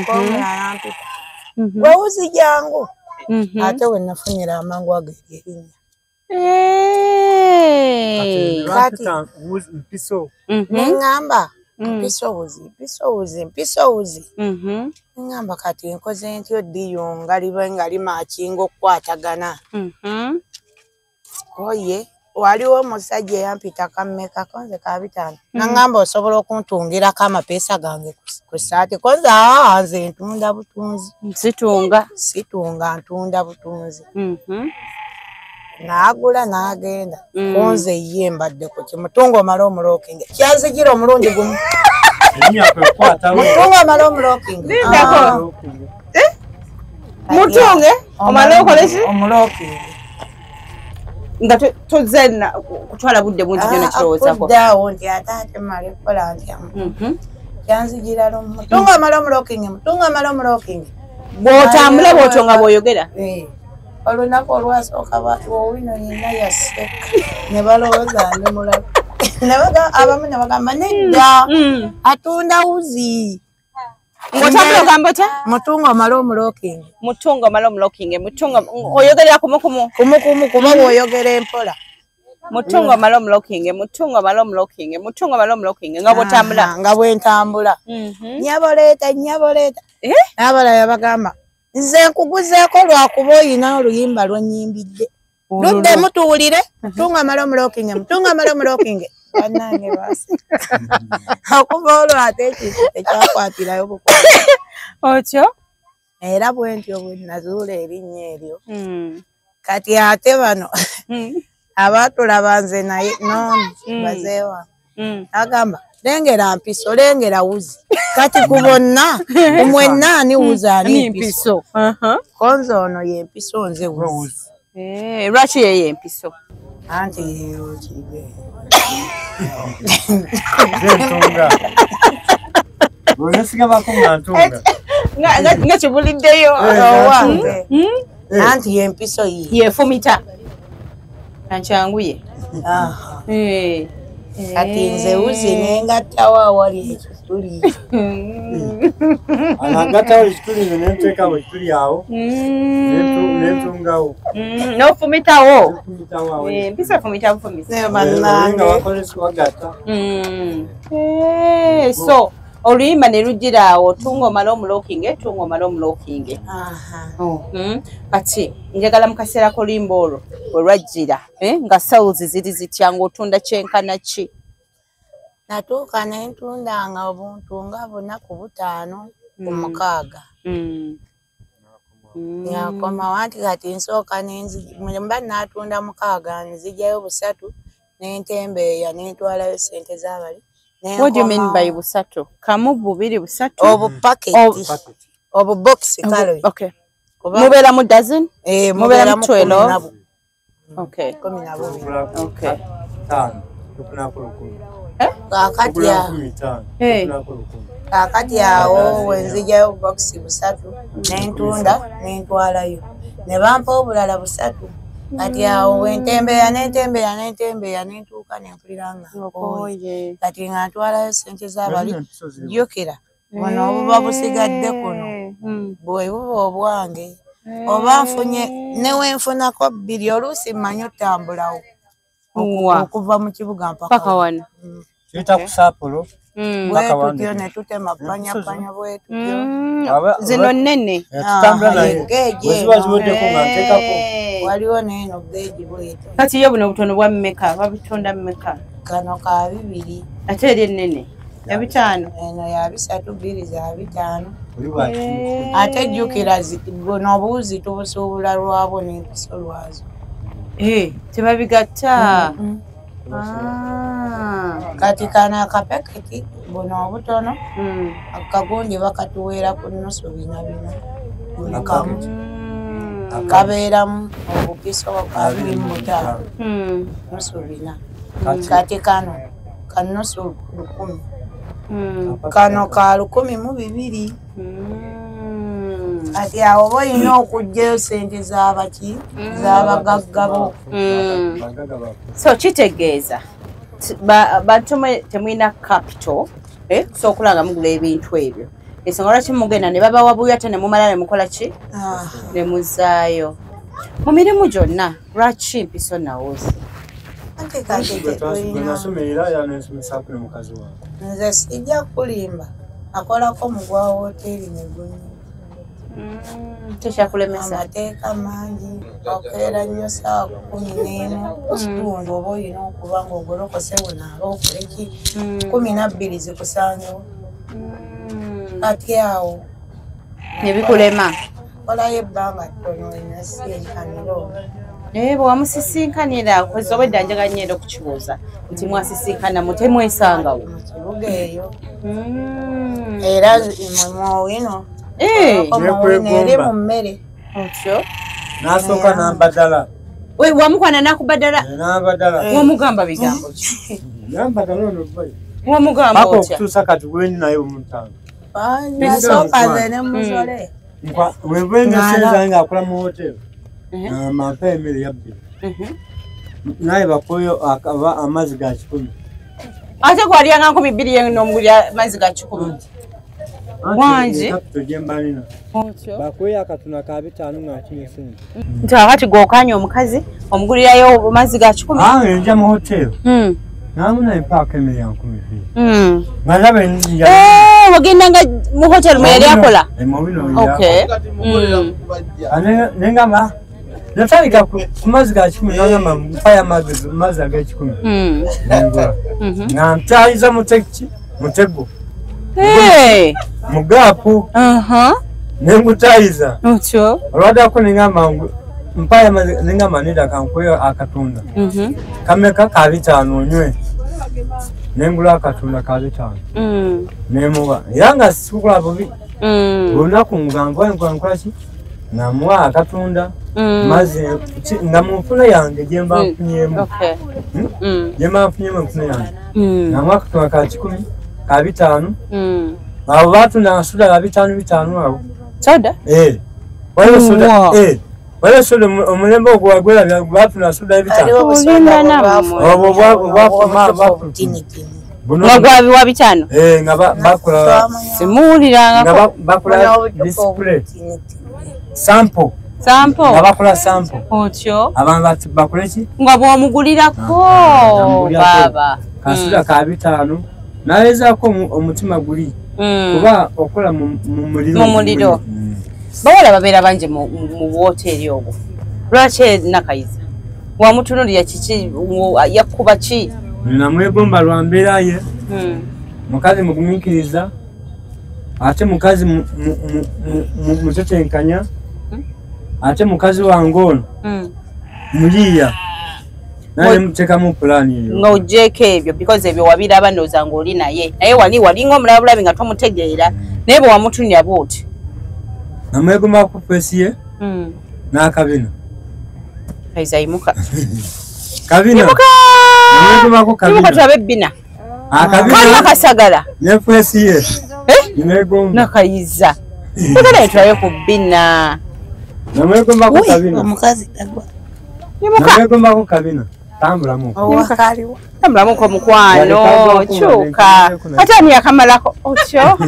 [SPEAKER 8] Komulala mpita. Gwe Wuzi jangu. Ate we nafunira amangu ago erinnya.
[SPEAKER 3] Kati Mpiso.
[SPEAKER 8] Neŋŋamba Mpiso Wuzi. Neŋŋamba kati nkoze ntyo ddiyo nga libe nga limakinga okukwatagana. Oye waliwo omusajja eyampita kammeka konze ka 5. Naŋŋamba osobola okuntungirako amapeesa gange ku ssaati konze nze ntunda butunzi. Situnga ntunda butunzi. N'agula n'agenda. Konze ye mbadde ku kimutungo omala omulookinge. Kyanzijira omulundi gumu. Mutungo omala omulookinge.
[SPEAKER 2] Mutunge omala okoleki?
[SPEAKER 8] Omulookinge.
[SPEAKER 2] Nga tozena kutwala budde bungi nnyo nekirowoozako.
[SPEAKER 8] Akuddaawo nti ate mmale kukola ntyamu. Kyanzijira mutungo omala omulookinge.
[SPEAKER 2] Bw'otambula bw'otyo nga bw'oyogera.
[SPEAKER 8] Olunaku olwasooka owino yenna yasseka ne balowooza ndi mulabe. Abamu ne bagamba nedda atunda Wuzi.
[SPEAKER 2] Ng'otambula ogamba otya?
[SPEAKER 8] Mutungo omala omulookinge.
[SPEAKER 2] Oyogerera kumukumu
[SPEAKER 8] kuba bw'oyogera empola.
[SPEAKER 2] Mutungo omala omulookinge nga bw'otambula.
[SPEAKER 8] Nga bw'entambula. Nyaboleeta. N'abalala bagamba nze nkuguzeeko lwakuba olina oluyimba lw'onnyimbidde. Ludde mutuwulire. Mutungo omala omulookinge. Bannange baasi. Okuva olwo ate ekintu tekyakwatirayo bukwasi.
[SPEAKER 2] Otyo?
[SPEAKER 8] Era bwe ntyo bwe nazuula erinnya eryo. Kati ate bano abaatulaba nze naye bazeewa. Agamba lengera Mpiso, lengera Wuzi. Kati ku bonna mwenna ani Wuzi ani Mpiso. Konze ono ye Mpiso nze Wuzi.
[SPEAKER 2] Lwaki ye Mpiso?
[SPEAKER 8] Anti yeewokibe.
[SPEAKER 2] Nga kibuliddeyo
[SPEAKER 8] owange. Anti ye Mpiso
[SPEAKER 2] yefumita. Ankyanguye.
[SPEAKER 8] Kati nze Wuzi nengattawo awali ekituli.
[SPEAKER 3] Anagata wituli nenteeka wituli yawo. Nentungawo.
[SPEAKER 2] No fumitawo. Mpisa fumita bufumisa.
[SPEAKER 3] Nga wakoleswa gata.
[SPEAKER 2] So oluyimba ne lugiraawo tungomala omulookinge kati njagala mu kaseera koluyimba olwo bwe lwajjira nga sawuzi ziri zitya ng'otunda kyenkana ki?
[SPEAKER 8] Natuuka ne ntundanga obuntu nga 4 ku 5 ku 6. Yakoma wanti kati nsooka mba natunda 6 nzijjayo 3 n'entembeeya n'entwalayo ssente z'abali.
[SPEAKER 2] What do you mean by busatu? Kamu bubiri busatu?
[SPEAKER 8] Obu packet. Obu box kalo.
[SPEAKER 2] Okay. Mubera mu dozen? Mubera mu 12. Okay. Okay.
[SPEAKER 8] Kakati yawo wenzijayo box 3 n'entunda n'entwalayo. Ne bampa obulala 3. Kati awo wentembeya nentuuka nempuliranga kati nga ntwalayo ssente z'abali jjukira buno obuba busigadde kuno bwe buba obwange oba nfunye newenfunako 2 oluusi mmanyi otambulawo okuva mu kibuga mpaka
[SPEAKER 2] wano
[SPEAKER 3] kiyita ku Saapolo
[SPEAKER 8] bwetutyo ne tutema panyapanya bwetutyo
[SPEAKER 2] zino nnene
[SPEAKER 3] tutambula naye bweziba ziweddeko nga nteekako
[SPEAKER 8] waliwo neeno geegi bwetu
[SPEAKER 2] kati yo buno obutono bwa mmeka babitunda mmeka?
[SPEAKER 8] Kano ka 2
[SPEAKER 2] ate eri ennene ya 5
[SPEAKER 8] eno ya 3 2 za 5 ate jjukira buno obuuzi tubusuubula lwabo n'empiso lwazo
[SPEAKER 2] tebabigatta.
[SPEAKER 8] Kati kana akapaketi buno obutono akagundi bakatuweera ku nusu bina buli kamu kabeeramu obupiso 25 nusu bina kati kano kanusu 10 kano ka 1,200 kati awo boyina okugyayo ssente z'abaki z'abagaggabo.
[SPEAKER 2] So kitegeeza bantu temulina capital so okulanga mugula ebintu ebyo ensonga lwaki mugenda ne babawa buyo ate ne mumala ne mukola ki ne muzaayo mu mirimu gyonna lwaki mpiso nawoozi?
[SPEAKER 8] Nze sijja kulimba akolako mugwa woteeri negunyi
[SPEAKER 2] tekyakulemesa
[SPEAKER 8] amateeka mangi okeera nnyo ssaawa 11 kitundu oba olina okuba ng'ogolokose bunaaba okoleki 12 zikusangewo kati awo
[SPEAKER 2] nebikulema
[SPEAKER 8] kolayo ebbanga ttono enasienkaniro
[SPEAKER 2] bwe wamusisinkanira kwezi obwedda njaga nnyenda okukibuuza nti mwasisinkana mutemwesangawo
[SPEAKER 8] mu kibuga eyo era mwowino eri mu mmere
[SPEAKER 2] otyo
[SPEAKER 3] n'asooka n'ambadala
[SPEAKER 2] wamukwana n'akubadala wamugamba bigambo
[SPEAKER 3] yambadala ono bbayo
[SPEAKER 2] wamugamba otya
[SPEAKER 3] okutuusa kati gwendi naye omutanga
[SPEAKER 8] nasooka nze ne muzole
[SPEAKER 3] webwengesenza nga akola mu hoteri amampa emmere yabbiri naye bakoyo amazzi ga 10
[SPEAKER 2] ate gwalyanga 200 n'omugulya amazzi ga 10 wangi
[SPEAKER 3] bakoyo akatuna ka 5 nga kine sente
[SPEAKER 2] nti akati gwokanya omukazi omugulirayo amazzi ga 10
[SPEAKER 3] enja mu hoteri namuna empaaka emmere ya 12 ngalabe
[SPEAKER 2] wagendanga mu hoteri mwe yali akola
[SPEAKER 3] nengamba natandika ku mazzi ga 10 nangamba mpaya mazzi aga 10 nga ntaliza mutego mugaapu nengutayiza olwadako nengamba mpaya nengamba nida kankuyo akatunda kameka ka 5 onywe nengula akatunda ka 5 nemuba yanga sikula bubi olunaku ngamba nkolaki namuwa akatunda mazi nga munfuna yange gyemba nfunyemu gyemba nfunyemu nfuna yange namuwa akatunda ka 10 ka 5 abo batunda amasuda ga 5 abo
[SPEAKER 2] soda
[SPEAKER 3] waliwo soda waliwo soda omulembe ogwagwera batunda soda 5
[SPEAKER 8] aliwo busoda
[SPEAKER 3] obwo bwafuma
[SPEAKER 2] Ngagwabi wa bitano.
[SPEAKER 3] Nga bakola
[SPEAKER 2] simuulira
[SPEAKER 3] nga bakola display. Sample. Nga bakola sample.
[SPEAKER 2] Otyo.
[SPEAKER 3] Abantu bakola ki?
[SPEAKER 2] Nga bw'omugulirako baba.
[SPEAKER 3] Kasula ka bitano. Nawezako omutima guli. Kuba okola mu muliro.
[SPEAKER 2] Bawala babeera bangi mu wooteri obwo. Lwaki Nakayiza? Wamutunuulira kiki yakuba ki?
[SPEAKER 3] Namwegomba lwa mbeera ye. Mukazi mugumiikiriza. Ate mukazi mutetenkanya. Ate mukazi wange ono muliya. Naye mutekamu pulaani eyo.
[SPEAKER 2] Nga ojjeeko ebyo because ebyo wabiraba ndowooza ng'oli naye. Naye walinga omulabulabi nga tomutegeera. Naye bwe wamutunya bw'oti.
[SPEAKER 3] Namwegomba ku feesi ye n'akabina.
[SPEAKER 2] Kayiza yimuka.
[SPEAKER 3] Kabina. Namwegomba ku kabina.
[SPEAKER 2] Yimuka tulabe ebbina.
[SPEAKER 3] Akabina.
[SPEAKER 2] Kalina kasagala.
[SPEAKER 3] Ne feesi ye. Namwegomba.
[SPEAKER 2] Nakayiza. Tugenda tulabe ku bbina.
[SPEAKER 3] Namwegomba ku kabina.
[SPEAKER 8] Omukazi tagwa.
[SPEAKER 3] Namwegomba ku kabina. Tambulamu.
[SPEAKER 8] Owakaliwo.
[SPEAKER 2] Tambulamu ko mukwano. Kyuka. Ate ani yakamalako. Otyo.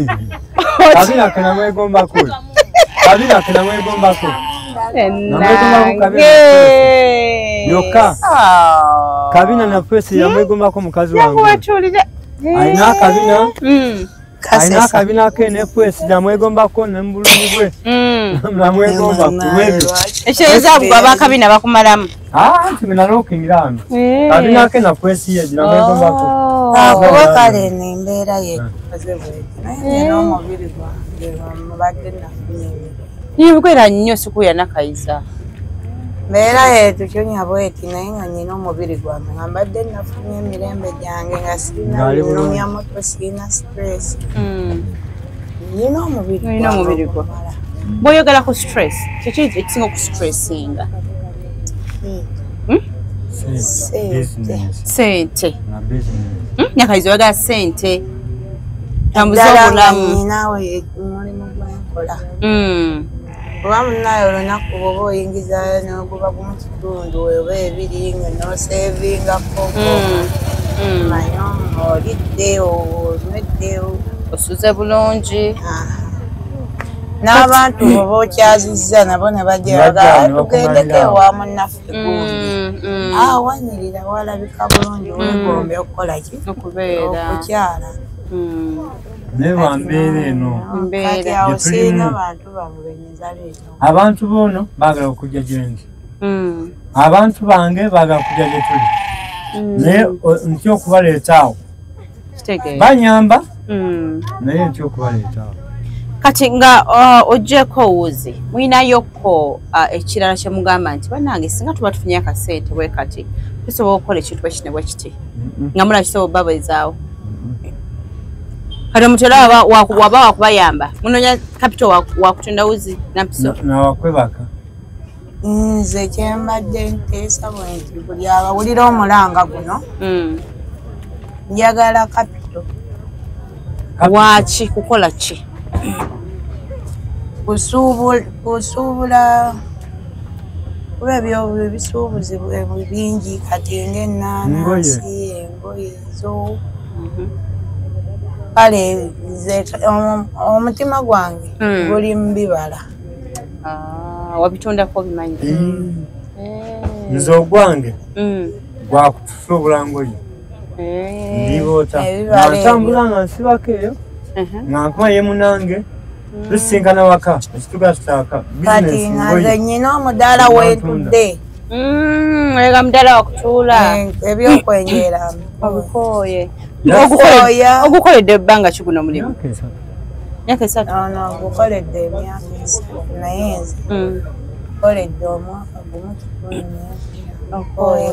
[SPEAKER 3] Kabina kana mwegomba ku. Kabina kana mwegomba ku. Yoka. Kabina na feesi ya mwegomba ku mukazi wangu. Aina kabina. Aina kabina ke ne feesi ya mwegomba ku ne mbulungi bwe. Namwegomba ku webyo.
[SPEAKER 2] Ekireza bwa kabina bakumalamu.
[SPEAKER 3] Tumina n'okunyirano. Kabina ke na feesi ye gira mwegomba ku.
[SPEAKER 8] Kuba kale n'embeera yetukoze bweti naye n'omubiri gwange mubadde nafunye
[SPEAKER 2] Yibukwera nnyo siku ya Nakayiza.
[SPEAKER 8] Mbeera yetukonya bweti naye nga nyina omubiri gwange nga mbadde nafunye emirembe gyange nga sirina binnumya moto sirina stress. Nyina omubiri gwo.
[SPEAKER 2] Bw'oyogera ku stress, kiki ekisinga okustressinga? Sente. Nakayiza oyagala sente. Tambuza obulamu.
[SPEAKER 8] Naawe mulimu gwenkola. Kuba munaye olunaku bw'oba oyingizayo n'oguba gumu kitundu oba ebiri nga n'oseevingako. Manyi olidde onwedde
[SPEAKER 2] osuze bulungi.
[SPEAKER 8] N'abantu bw'oba okyazizza nabo ne bajja tugendeko ewa munnaffe gundi. Wanyirira walabika bulungi weegombe okukola ki? Okukyala.
[SPEAKER 3] Naye bambeera eno.
[SPEAKER 8] Kati awo sirina bantu bamubenyeza leero.
[SPEAKER 3] Abantu bono baagala okujja gye ndi. Abantu bange baagala okujja gye tuli. Naye ntya okubaleeta awo. Banyamba. Naye ntya okubaleeta awo.
[SPEAKER 2] Kati nga ojjeko wuzi mwinayokko ekirala kye mugamba nti bannange singa tuba tufunye akasente bwe kati tusobola okukola ekintu bwe kiti ne bwe kiti nga muna kisobola babwezaawo. Kati omutera waba wakubayamba munonya capital wakutunda wuzi nampiso
[SPEAKER 3] nawakwebaka.
[SPEAKER 8] Nze kyembadde nteesa bwenti buli abawulira omulanga guno njagala capital.
[SPEAKER 2] Waki kukola ki?
[SPEAKER 8] Kusuubula kuba ebisuubuzi bingi kati ng'ennaanasi engoye ezo. Kale omutima gwange guli mu bibala.
[SPEAKER 2] Wabitundako bimanyi?
[SPEAKER 3] Nze ogwange gwakutusuubula ngoye. Ndiboota natambula nga nsibako eyo nga nkuma ye munange tusinkana waka ekituga kitaaka.
[SPEAKER 8] Kati nze nyina omudaala wentudde.
[SPEAKER 2] Ega mudaala wakutuula.
[SPEAKER 8] Ebyokwenjera
[SPEAKER 2] obukooye. Ogukoledde ebbanga ki guno mulimu? Myaka 3.
[SPEAKER 8] Gukoledde emyaka 3 naye nze gukoledde omwaka gumu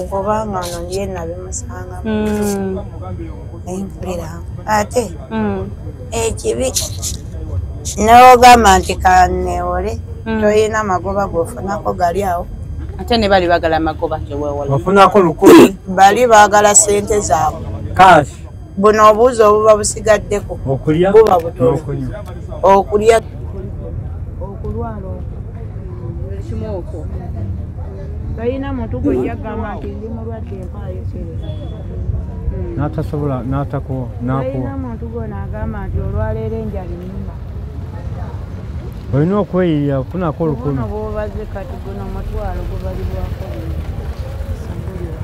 [SPEAKER 8] kubanga ono ndiye nabimusangamu. Naye mpulira ate ekibi n'ogamba nti kanneewole toyina magoba g'ofunako gali awo.
[SPEAKER 2] Ate ne bali baagala amagoba teweewola.
[SPEAKER 3] Wafunako lukumi.
[SPEAKER 8] Bali baagala sente zaabwe.
[SPEAKER 3] Kashi.
[SPEAKER 8] Buno obuuzi obuba busigaddeko.
[SPEAKER 3] Okulya
[SPEAKER 8] buba butono. Okulya.
[SPEAKER 2] Okulwala. Ekimooko.
[SPEAKER 8] Toyina muntu gw'ojja gamba nti ndi mulwadde empaayo kiri.
[SPEAKER 3] n'atasobola n'atakuwa
[SPEAKER 8] Alina muntu gona agamba nti olwaleero enjala nnuma.
[SPEAKER 3] olina okweyiya ofunako olukumi
[SPEAKER 8] Guno bw'obaze kati guno omutwalo gubalibwako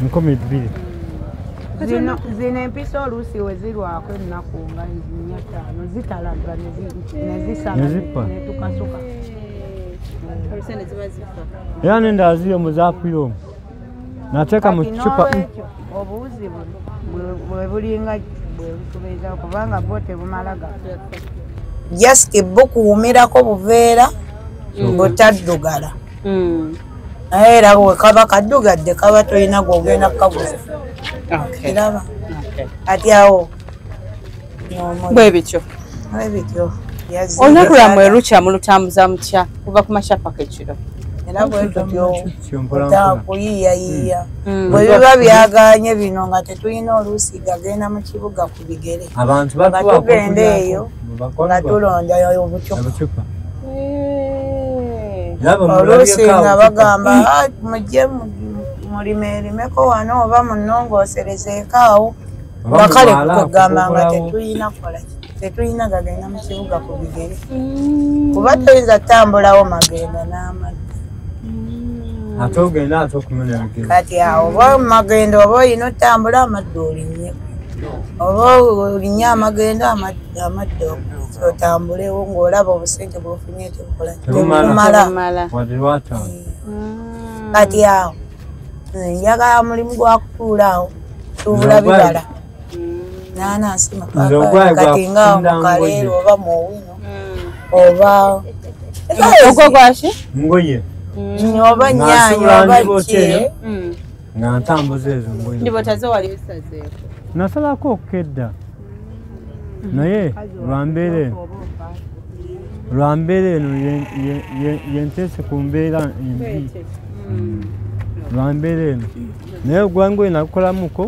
[SPEAKER 3] 2,000.
[SPEAKER 8] Zino empisa oluusi we zirwako ennaku nga 5 zitalaga ne zisala ne tukasuka.
[SPEAKER 3] era n'endala ziri omu zaafiro omu nateeka mu kicupa
[SPEAKER 8] obuwuzi bwe bulinga bwe butubeeza kubanga bwo tebumala gafa. Jasiki bukuwumirako buveera butaddugala. Naye era we kaba kaddugadde kaba tolina gw'ogenda kukaguza. Kiraba ati awo
[SPEAKER 2] bwe bityo. Olunaku lwammwe lukya mulutambuza mutya kuva ku makya paka ekiro?
[SPEAKER 8] Era bwe tutyo kuyiiyayiiya bwe biba byaganye bino nga tetulina oluusi gagenda mu kibuga ku bigere nga tugenda eyo nga tulonda obucupa oluusi nga bagamba mujje mulimeerimeko wano oba munongoserezeeko awo nga kale kugamba nga tetulina kola tetulina gagenda mu kibuga ku bigere kuba toyinza tambulawo magenda n'amadde
[SPEAKER 3] ate ogenda ate okumenya bigere
[SPEAKER 8] kati awo oba magenda oba olina otambula amadde olinye oba olinye amagenda amadde otambulewo ng'olaba obusente bwofunye tebumala
[SPEAKER 3] wadde lwataano
[SPEAKER 8] kati awo njagala mulimu gwa kutuula awo tubula bibala nanasima kati nga mukaleero oba muwino oba
[SPEAKER 2] ogwo gwaki
[SPEAKER 3] ngoye
[SPEAKER 8] oba nyaanya oba ki
[SPEAKER 3] nga ntambuza ezo ngoye
[SPEAKER 2] ndibotazo wali osazeeko
[SPEAKER 3] nasalako okukedda naye lwambeera eno yenteese ku mbeera embi lwambeera eno naye ogwangoye nakukolamuko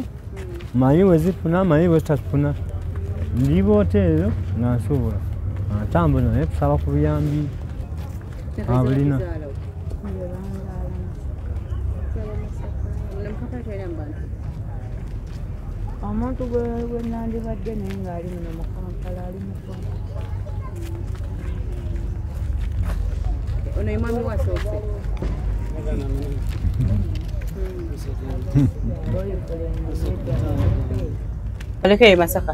[SPEAKER 3] manyi wezifuna manyi wezitafuna ndiba oteero nansobola atambula naye kusaba ku buyambi abulina
[SPEAKER 8] omuntu gwe nandibadde naye ng'ali muno mu Kampala ali mukono
[SPEAKER 2] ono ye mwami wasoose olekeye Masaka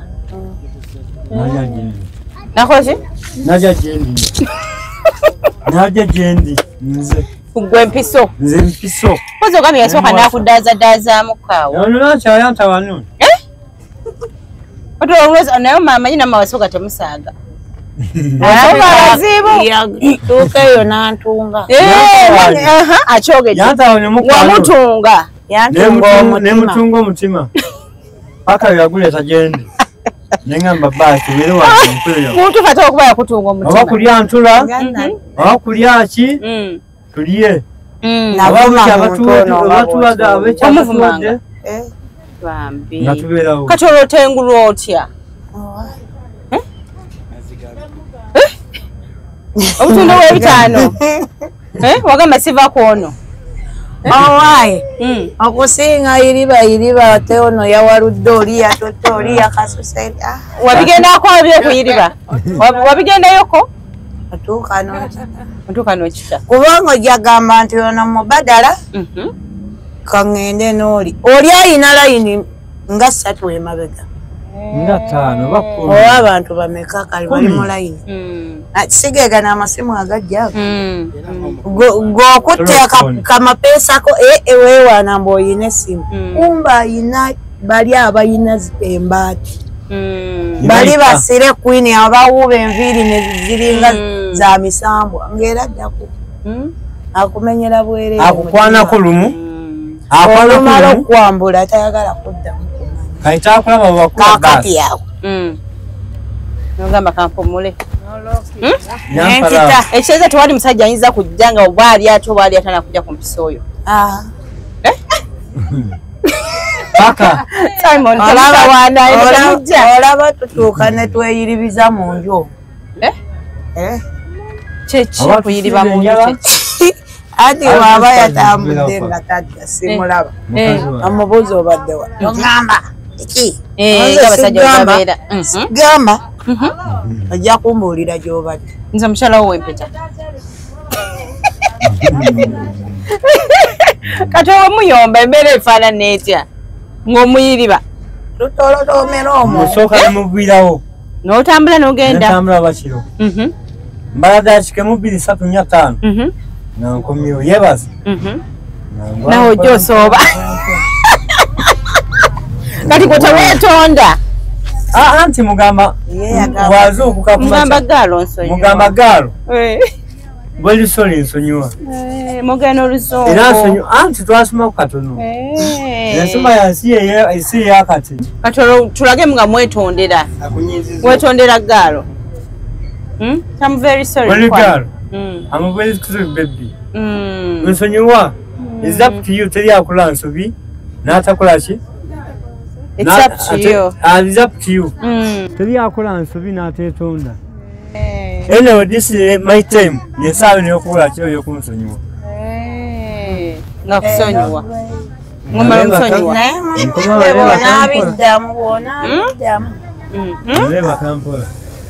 [SPEAKER 2] nakoki
[SPEAKER 3] naja gyendi nze
[SPEAKER 2] gwe mpiso
[SPEAKER 3] nze mpiso
[SPEAKER 2] kozi ogambye yasooka nakuddaazaddaazaamuko awo
[SPEAKER 3] ono nakyayanta wano
[SPEAKER 2] naye mamanyi namma wasooka temusaaga
[SPEAKER 8] tuuka eyo nantunga
[SPEAKER 2] akyogedde wamutunga
[SPEAKER 3] nemutunga omutima paka yaguleeta gyendi nengamba baatubere waenkuleyo
[SPEAKER 2] muntu kati okuba yakutunga omutima
[SPEAKER 3] oba kulya ntula oba kulya ki tulye abatuwadde abekyatuwadde nga tubeerawo
[SPEAKER 2] kati olwotengulwa otya obutundu bw'ebitaano wagamba siva kwono
[SPEAKER 8] owaayi okusinga iriba ate ono yawaludde oli yatotte oli yakasuse
[SPEAKER 2] wabigendako byokuyiriba wabigendayoko otuuka n'okita
[SPEAKER 8] kubanga ojagamba nti ono mubadala kaŋŋende n'oli oli ayina layini nga 3 emabega
[SPEAKER 3] nga 5
[SPEAKER 8] oba abantu bameka kali bali mu layini sigega n'amasimu agajja g'okutte kamapeesako eweewaana mbu oyina essimu kumba ayina bali abayina embaati bali basire kwini abawuuba enviiri neziringa za misambwa ng'era ddaku akumenyera bwereere
[SPEAKER 3] akukwanako lumu
[SPEAKER 8] olumala okukwambula tayagala kuddamu
[SPEAKER 3] kaitakulaba
[SPEAKER 8] kakati yawe
[SPEAKER 2] nogamba kampumule ekitegeeza tewali musajja ayinza kujja nga oba ali ate oba ali atana kujja ku mpisa oyo
[SPEAKER 8] olaba tutuuka ne tweyiribiza mu nju
[SPEAKER 2] kyeki kuyiriba mu nju
[SPEAKER 8] ati waaba yatambudde nga tajja simulaba omubuuzi obaddewa ogamba Iki.
[SPEAKER 2] Abasajja
[SPEAKER 8] gamba. Ajja kumbuulira gy'obadde.
[SPEAKER 2] Nze mukyala wo w'empeta. Kati omuyomba embeera efaanana etya ng'omuyiriba.
[SPEAKER 8] Tutolotoomera omwo.
[SPEAKER 3] Osooka nemugwirawo.
[SPEAKER 2] N'otambula n'ogenda.
[SPEAKER 3] N'otambula bakiro. Mbalaga kikemu 2-3-4-5. Nankomyewo yebaza.
[SPEAKER 2] Nawe ojja osooba. Kati gwe teweetonda.
[SPEAKER 3] Anti mugamba bwazuukuka
[SPEAKER 2] mugamba gaalo nsonyiwa.
[SPEAKER 3] Mugamba gaalo. Bwe lusoli nsonyiwa.
[SPEAKER 2] Mugenda oluzungu.
[SPEAKER 3] Era nsonyiwa anti twasoma ku katono. Ensoma yansi eyakati.
[SPEAKER 2] Kati tulage nga mwetondera. Wetondera gaalo. I'm very sorry.
[SPEAKER 3] Well, girl, I'm very sorry, baby. Nsonyiwa. It's up to you. Teri akula nsobi. N'atakola ki?
[SPEAKER 2] It's up to you.
[SPEAKER 3] It's up to you. Teri akula nsobi n'ateetonda. Anyway, this is my time. Yesaawe n'okukola ki oyo kunsonyiwa.
[SPEAKER 2] Nga kusonyiwa. Ngomala musonyiwa.
[SPEAKER 8] N'abiddamu.
[SPEAKER 3] Leba Kampala.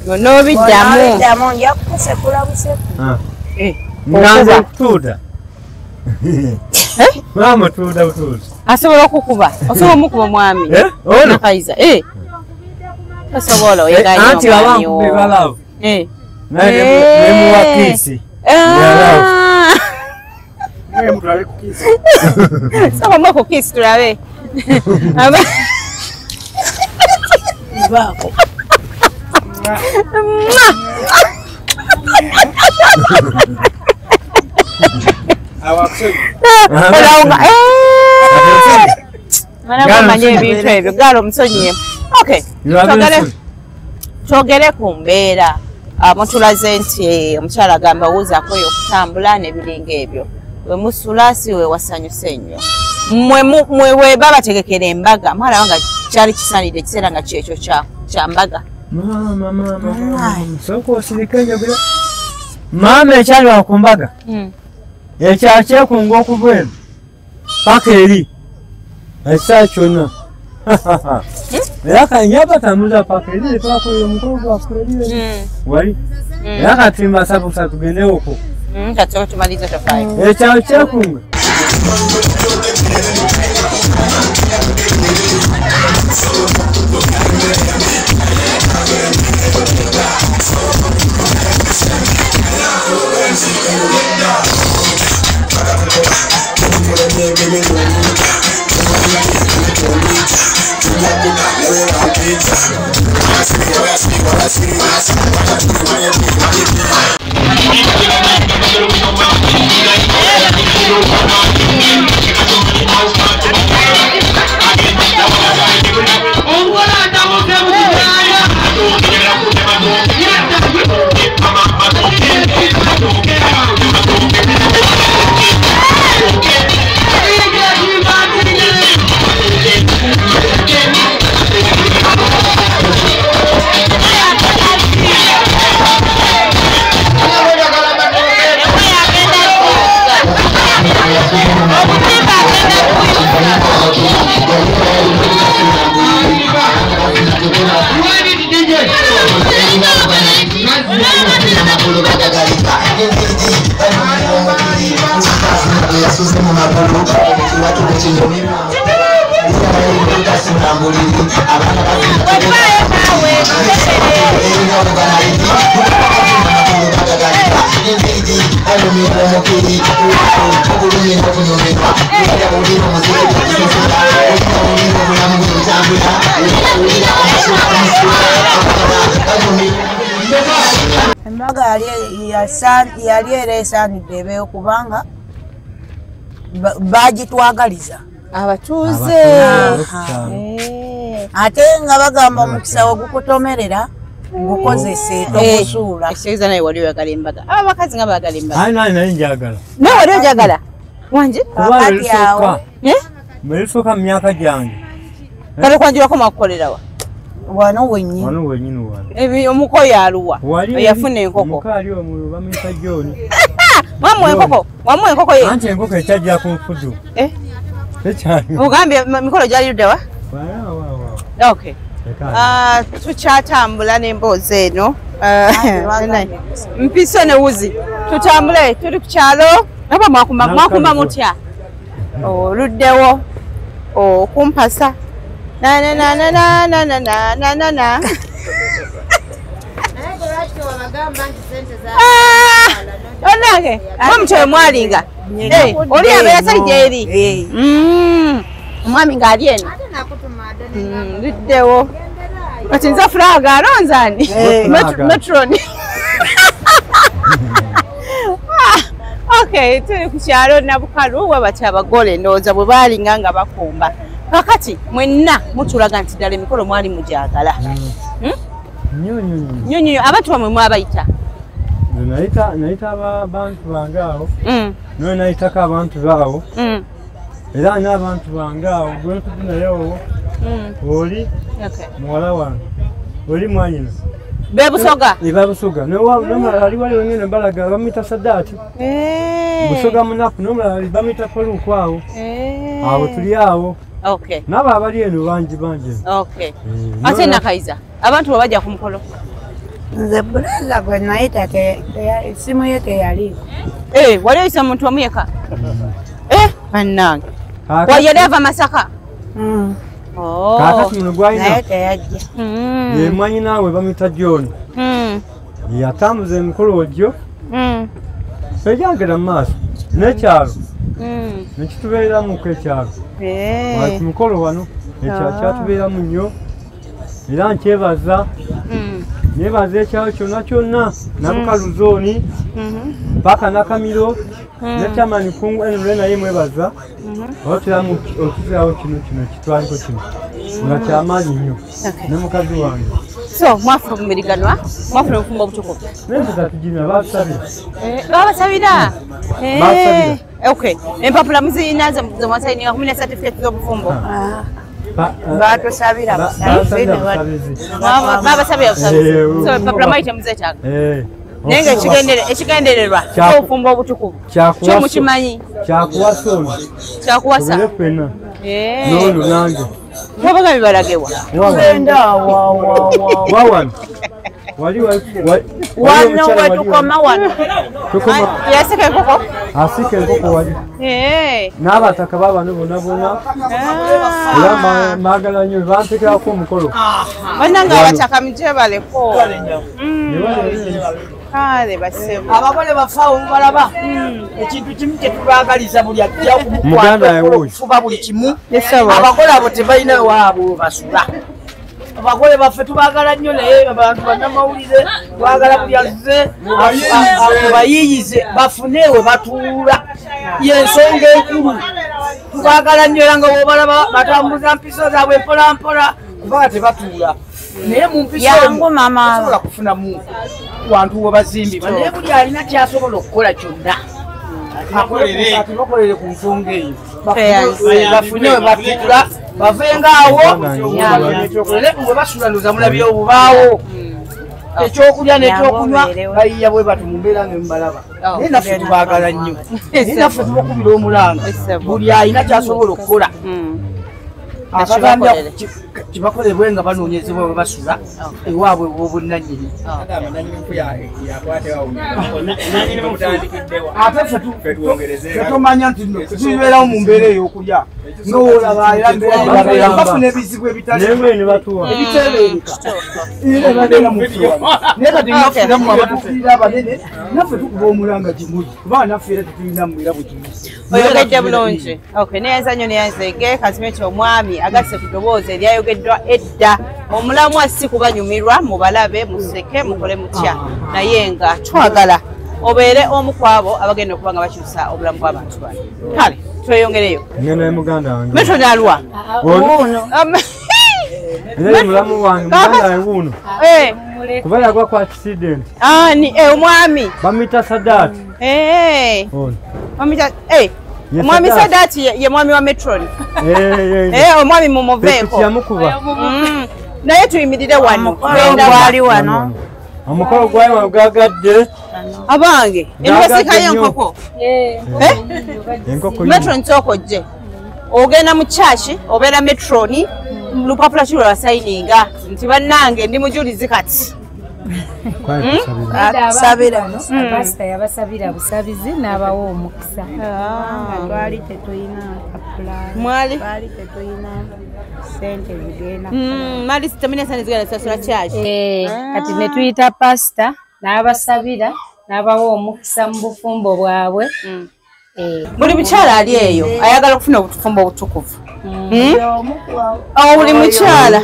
[SPEAKER 2] N'obiddamu.
[SPEAKER 8] Nja kukusekula busekula.
[SPEAKER 3] Nanze kutuuda. Mama tuuda butuuda.
[SPEAKER 2] Asobola okukuba. Osobola omukuba mwami.
[SPEAKER 3] Ono
[SPEAKER 2] Kaiza. Osobola oyeganya.
[SPEAKER 3] Anti abankube balavu. Nemuwa kiisi.
[SPEAKER 2] Saba mwako kiisi tulabe.
[SPEAKER 8] Baako.
[SPEAKER 2] Manye ebintu ebyo gaalo omusonyiye. Okay. Twogere ku mbeera. Mutulaze nti omukyala agamba wuuzaako oyo okutambula n'ebiringa ebyo. We musula si we wasanyuse nnyo. Mwe baba bategekera embaga. Mwala wanga kyali kisaanidde ekiseera nga kyekyo kya mbaga.
[SPEAKER 3] Mama. Soko osirikanya gula. Mama ekyali wakumbaga. Ekyakyekunga okuva eno. Paka eri. Ekisaa kyonna. Era kanya batambuza paka eri twakolera omukolo gwakuleriwe. Wali. Era katimba sabusa tugende okwo.
[SPEAKER 2] Kati tumalize tofaayi.
[SPEAKER 3] Ekyakyekunga.
[SPEAKER 8] Embaga yali era esaanidde ebeeyo kubanga bagitwagaliza
[SPEAKER 2] abatuuze.
[SPEAKER 8] Ate nga bagamba omukisa ogukutomerera gukozese tokusuula.
[SPEAKER 2] Ekitegeeza naye wali oyagala embaga. Abakazi nga baagala embaga.
[SPEAKER 3] Naye njagala.
[SPEAKER 2] Naye wali ojagala? Wanje?
[SPEAKER 8] Kakati awo.
[SPEAKER 3] Bwelisooka mu myaka gyange.
[SPEAKER 2] Kale kwanjirako mwakukolerawa?
[SPEAKER 8] Wano wennyini.
[SPEAKER 3] Wano wennyini wano.
[SPEAKER 2] Omukoyo aluwa? Yafuna enkoko.
[SPEAKER 3] Mukaali omululu bamuyita John.
[SPEAKER 2] Mwamuwa enkoko? Wamuwa enkoko ye?
[SPEAKER 3] Anti enkoko ekyajja ku nfudu. Ekyali.
[SPEAKER 2] Ogambye mikolo gyali ludda wa? Okay. Tukyatambula n'emboozi eno. Mpiso ne wuzi. Tutambule tuli ku kyalo. Aba mwakumba mutya. Oluddewo. Kumpasa. Na. Onage. Mumtoe mwalinga. Oli abeera gyeri. Omwami ng'ali eno. Luddewo. Kati nza fulaga alonzani. Metroni. Okay, tuli ku kyalo Nabukalu wabati abagole ndowooza bwe baalinga nga bakumba. Kakati mwenna mutulaga nti ddala emikolo mwali mugyagala. Nyonyo abantu bamwe mwabayita.
[SPEAKER 3] Nayita abantu bange awo. Naye nayitako abantu baawo. Era n'abantu bange awo gwe tutunayo oli muwala wange oli mwanyina
[SPEAKER 2] Bebusoga.
[SPEAKER 3] Bebusoga. Nomala ali wali wengine mbalaga bamita Sadati. Busoga munaku nomala ali bamita Paluku awo. Awo tuli awo.
[SPEAKER 2] Okay.
[SPEAKER 3] Naba abali eno bangi.
[SPEAKER 2] Okay. Ate nakaiza. Abantu babajja ku mukolo.
[SPEAKER 8] Nze brother gwe nayita simu ye teyali.
[SPEAKER 2] Wali oyisa muntu omuyeka? Bannange. Wayali ava Masaka?
[SPEAKER 3] Kakati muno gwalina.
[SPEAKER 8] Naye teyajja.
[SPEAKER 3] Ye mwanyi naawe bamita John. Yatambuza emikolo ogyo. Ejyagera mu maaso. N'ekyalo. Nekitubeeramu ekyalo. Wali mukolo wano. Ekyalo kyatubeeramu nnyo. Era nkyebaza. Nyebaza ekyalo kyonna Nabukalu zooni. Paka Nakamiro. Nekyamani kungu eno naye mwebaza. Otulamu okuzaawo kino kitwaliko kino. Nga kyamaanyi nnyo. Ne mukazi wange.
[SPEAKER 2] So, mwafuna omumiriganwa, mwafuna obufumbo obutukuvu.
[SPEAKER 3] Nenza tujina baasabira.
[SPEAKER 2] Babasabira?
[SPEAKER 3] Baasabira.
[SPEAKER 2] Okay. Empapula muziyina ze mwasayinira kumina certificate z'obufumbo.
[SPEAKER 8] Batusabira
[SPEAKER 2] babasabira busabizi. So, empapula mayita muzeetaaga. Naye ekigendererwa ky'obufumbo obutukuvu. Kyo mukimanyi.
[SPEAKER 3] Kyakuwasa ono.
[SPEAKER 2] Kyakuwasa.
[SPEAKER 3] Tubere ffenna. N'ono nange.
[SPEAKER 2] Wabaga bibalagewa.
[SPEAKER 3] Wawano.
[SPEAKER 8] Wano we tukoma wano.
[SPEAKER 2] Yasika enkoko?
[SPEAKER 3] Asika enkoko wali. N'abataka babano bonna. Era maagala nnyo bantekerako omukolo.
[SPEAKER 2] Bonna nga abataka mijebaleko. Kale basebo.
[SPEAKER 4] Abagole bafaawo balaba. Ekintu kimu kye tubaagaliza buli ajja
[SPEAKER 3] okufuba
[SPEAKER 4] buli kimu. Abagole abo tebalina waabo basula. Abagole baffe tubaagala nnyo naye abantu bannamawulire twagala buli azze bayiyize bafune we batuula. Y'ensonga enkulu. Tubaagala nnyo era nga bw'obalaba batambuza mpiso zaabwe mpolampola kubanga tebatuula. Naye mu mpiso
[SPEAKER 8] yangu mama
[SPEAKER 4] asobola kufunamu wantu we bazimbibwa naye buli alina kyasobola okukola kyonna bakolere ku nsonga eyo bafune we batuula bavenga awo we basulanuza mulabire obubaawo ekyokulya n'ekyokunywa bayiya bwe bati mu mbeera ngembalaba naye naffe tubaagala nnyo naye naffe tubakubira omulanga buli alina kyasobola okukola akagambya kibakolebwe nga banoonyezebwa bwe basula ewaabwe bw'obunnannyini ate ffe tumanya nti tubeerawo mu mbeera ey'okulya ng'olaba era mbeera bafuna ebizibu ebiteebereka era babeera mu naye kati naferamu abatufiira abanene naffe tukuba omulanga kimuli kubanga naffe era tetulina mbeera bwe tuli
[SPEAKER 2] oyogedde bulungi. Neyenzanyo neyanzege Kazimeti omwami agasse ku ddoboozi eryayogeddwa edda omulamwa si kubanyumirwa mubalabe museke mukole mutya naye nga twagala obeere omu ku abo abagenda okuba nga bakyusa obulamu bw'abantu bano. Kale tweyongereyo.
[SPEAKER 3] Ngenda muganda wange.
[SPEAKER 2] Metro nalwa.
[SPEAKER 3] Era mulamu wange muganda wange wuno. Kuba yagwa ku accident.
[SPEAKER 2] Omwami.
[SPEAKER 3] Bamita Sadati.
[SPEAKER 2] Bamita omwami Sadati ye mwami wa Metroni. Omwami mumuveeko. Naye tuyimirire wano.
[SPEAKER 8] Gwali wano.
[SPEAKER 3] Omukolo gwali wano gagadde.
[SPEAKER 2] Abange. Enwasikayo enkoko.
[SPEAKER 3] Enkoko.
[SPEAKER 2] Metroni kyokojje. Ogenda mu church obeera Metroni lupapula ki lwa sayininga nti bannange ndi mujulizi kati
[SPEAKER 10] pasita yabasabira busabizi n'abawa omukisa twali tetulina kapulaani twali tetulina sente zigenda
[SPEAKER 2] mali sitamina sente zigenda sasula kyaki
[SPEAKER 10] kati ne tuyita pasita n'abasabira n'abawa omukisa mu bufumbo bwabwe
[SPEAKER 2] buli mukyala ali eyo ayagala okufuna obufumbo obutukuvu buli mukyala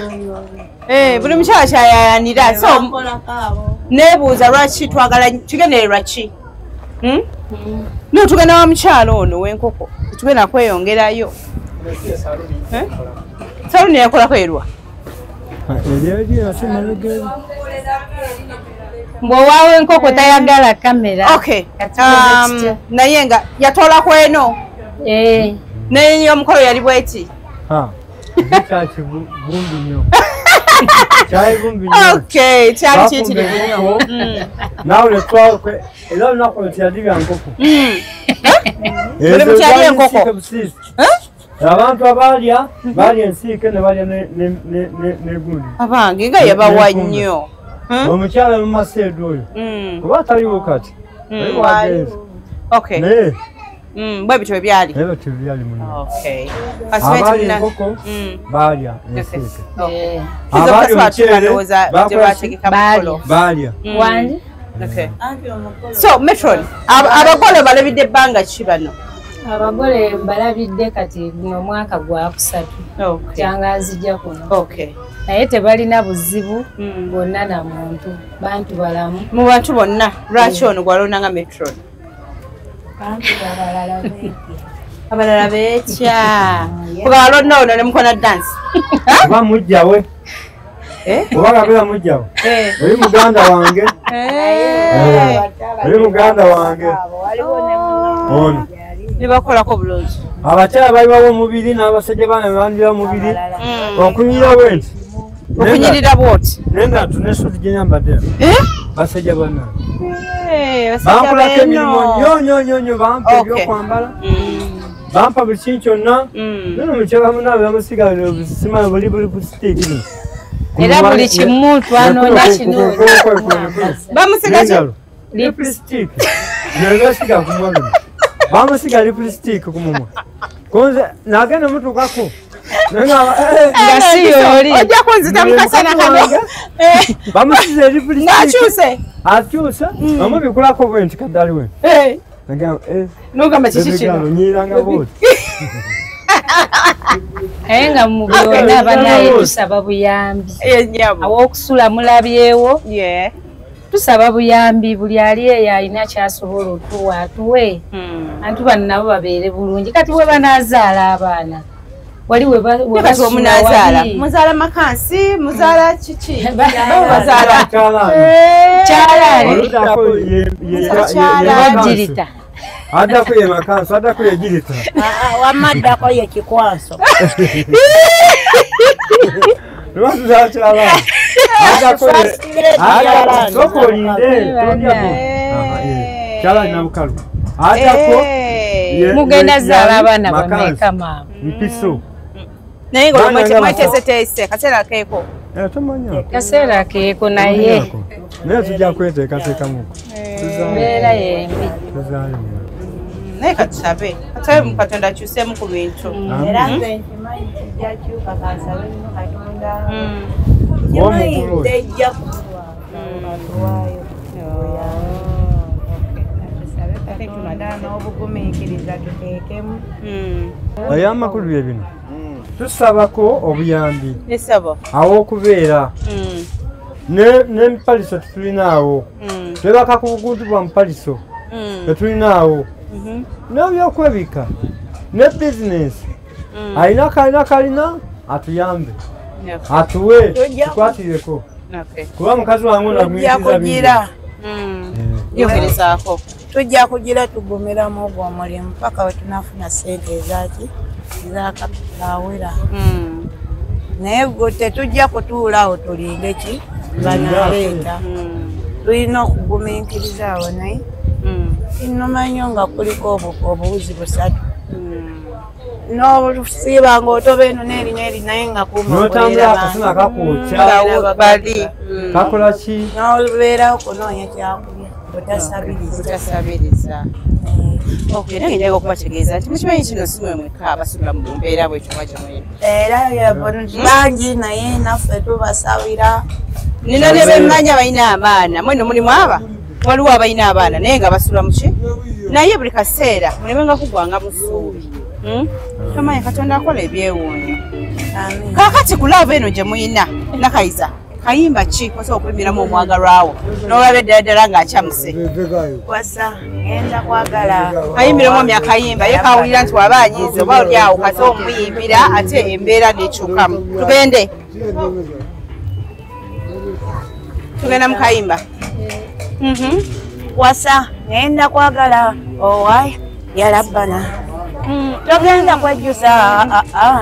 [SPEAKER 2] buli mukyala kyayayanira so nebuuza lwaki twagala tugendererwa ki tugenda wa mukyala ono w'enkoko tugenda kweyongerayo saluni yakolako erwa
[SPEAKER 10] mbwowaawo enkoko tayagala kamera
[SPEAKER 2] naye nga yatoolako eno naye omukolo yali bweti kyali kiyitirivu nnyo
[SPEAKER 3] nawe netwakwe era olunaku lwe teyadibya nkoko
[SPEAKER 2] buli mukyali enkoko
[SPEAKER 3] abantu abalya balya ensiike ne balya negundi
[SPEAKER 2] abange nga yabawa nnyo
[SPEAKER 3] omukyala mumaseedu oyo kuba ataliwo kati naye
[SPEAKER 2] bwe bityo byali
[SPEAKER 3] abalya enkoko balya ensiike balya
[SPEAKER 2] so metron abagole balabidde ebbanga ki bano
[SPEAKER 10] abagole balabidde kati guno mwaka gwakusatu kyanganzijja kuno naye tebalina buzibu bonna na muntu bantu balamu
[SPEAKER 2] mu bantu bonna lwaki ono gwalonanga metron abalala beetya kuba alonna ono ne mukona dansi
[SPEAKER 3] oba mujjawe oba kabera mujjawe oli muganda wange oli muganda wange ono
[SPEAKER 2] nibakolako bulungi
[SPEAKER 3] abakyala balibawo omubiri n'abasajja baana bandira omubiri okunyira bwenti
[SPEAKER 2] okunyirira bwoti
[SPEAKER 3] nendatu nesuti gyenyambadde basajja bana bankolako emirimu nyonyonyonyo bampa ebyokwambala bampa buli kintu kyonna nono mukyala munaabe bamusiga simanyi buli ku sitiikini
[SPEAKER 10] era buli kimu twanoonya kino
[SPEAKER 2] bamusiga ki
[SPEAKER 3] lipstick nebasiga kumwa bino bamusiga lipstick ku mumwa konze nagenda mutukako
[SPEAKER 10] nga si yoli
[SPEAKER 2] ojja kunzita mukasana kano
[SPEAKER 3] bamusize lipstick
[SPEAKER 2] nakyuse
[SPEAKER 3] akyusa bamubikulako bwenti kaddali we
[SPEAKER 2] nogamba kiki kino
[SPEAKER 3] nyiranga boti
[SPEAKER 10] naye nga mu byonna banaye tusaba buyambi aw'okusula mulabyewo tusaba buyambi buli ali eyo alina kyasobola otuwa atuwe antu bano nabo babeere bulungi kati we banaazaala abaana wali
[SPEAKER 2] wekati omunazaala muzaala makansi muzaala kiki bazaala
[SPEAKER 10] kyalaani
[SPEAKER 3] addako ye makansi addako ye girita
[SPEAKER 8] wamaddako ye kikwaso
[SPEAKER 3] lwatuzaala kyalaani soko olinde tondyako kyalaani nabukalu addako
[SPEAKER 10] mugenda zaala abaana bameka maama
[SPEAKER 3] mpiso
[SPEAKER 2] naye nga mweteeseteese kaseera keeko
[SPEAKER 3] tomanya
[SPEAKER 10] kaseera keeko naye
[SPEAKER 3] tujja kweteekateekamuko
[SPEAKER 10] mbeera yembi
[SPEAKER 2] naye katusabe katusabe mukatonda akyuseemu ku bintu
[SPEAKER 8] era nze nkimanyi kijjakyuka kansabe nno katonda kimanyi tejja kutuwaayo tunaddala n'obugumiikiriza tuteekemu
[SPEAKER 3] naye amakulu bye bino tusabako obuyambi aw'okubeera n'empaliso tetulinaawo twebaka ku bugundu bwa mpaliso tetulinaawo n'ebyokwebika ne bizinesi alina kalina atuyambe atuwe tukwatireko kuba mukazi wange naguyitiriza
[SPEAKER 2] yogerezaako
[SPEAKER 8] tujja kugira tugumiramu ogwo omulimu paka we tunafuna sente ezaki ezakapitawera naye gwe tetujja kutuulawo tulinde ki banaleeta tulina okugumiikiriza awo naye inomanyo nga kuliko obuwuzi busatu no siba ngotobe no neri naye nga kuma
[SPEAKER 3] notambula akasana kakucha
[SPEAKER 2] bali
[SPEAKER 3] kakola ki
[SPEAKER 8] no lubera okunonya kyakulya
[SPEAKER 2] butasabiriza okay nange njagala okubategeeza nti mukimanyi kino simwe mweka abasula mu mbeera bwekyo mwakimwe
[SPEAKER 8] era bangi naye naffe tubasabira
[SPEAKER 2] nina ne bemmanya balina abaana mweno mulimu aba waliwo abalina abaana naye nga basula muki naye buli kaseera mulemenga kugwanga busuubi tomanyi katonda akola ebyewuunyo kaakati ku laavu eno gye muyina nakayiza kayimba ki osobola okulimiramu omwagalwawo n'olaba eddala ddala ng'akyamuse
[SPEAKER 8] wasa ngenda kwagala
[SPEAKER 2] kayimbiremu omya kayimba ye kawulira nti waba anyiize oba oli awo kase omuyimbira ate embeera nekyukamu tugende mu kayimba
[SPEAKER 8] wasa ngenda kwagala owaya yalabbana togenda kwejjusa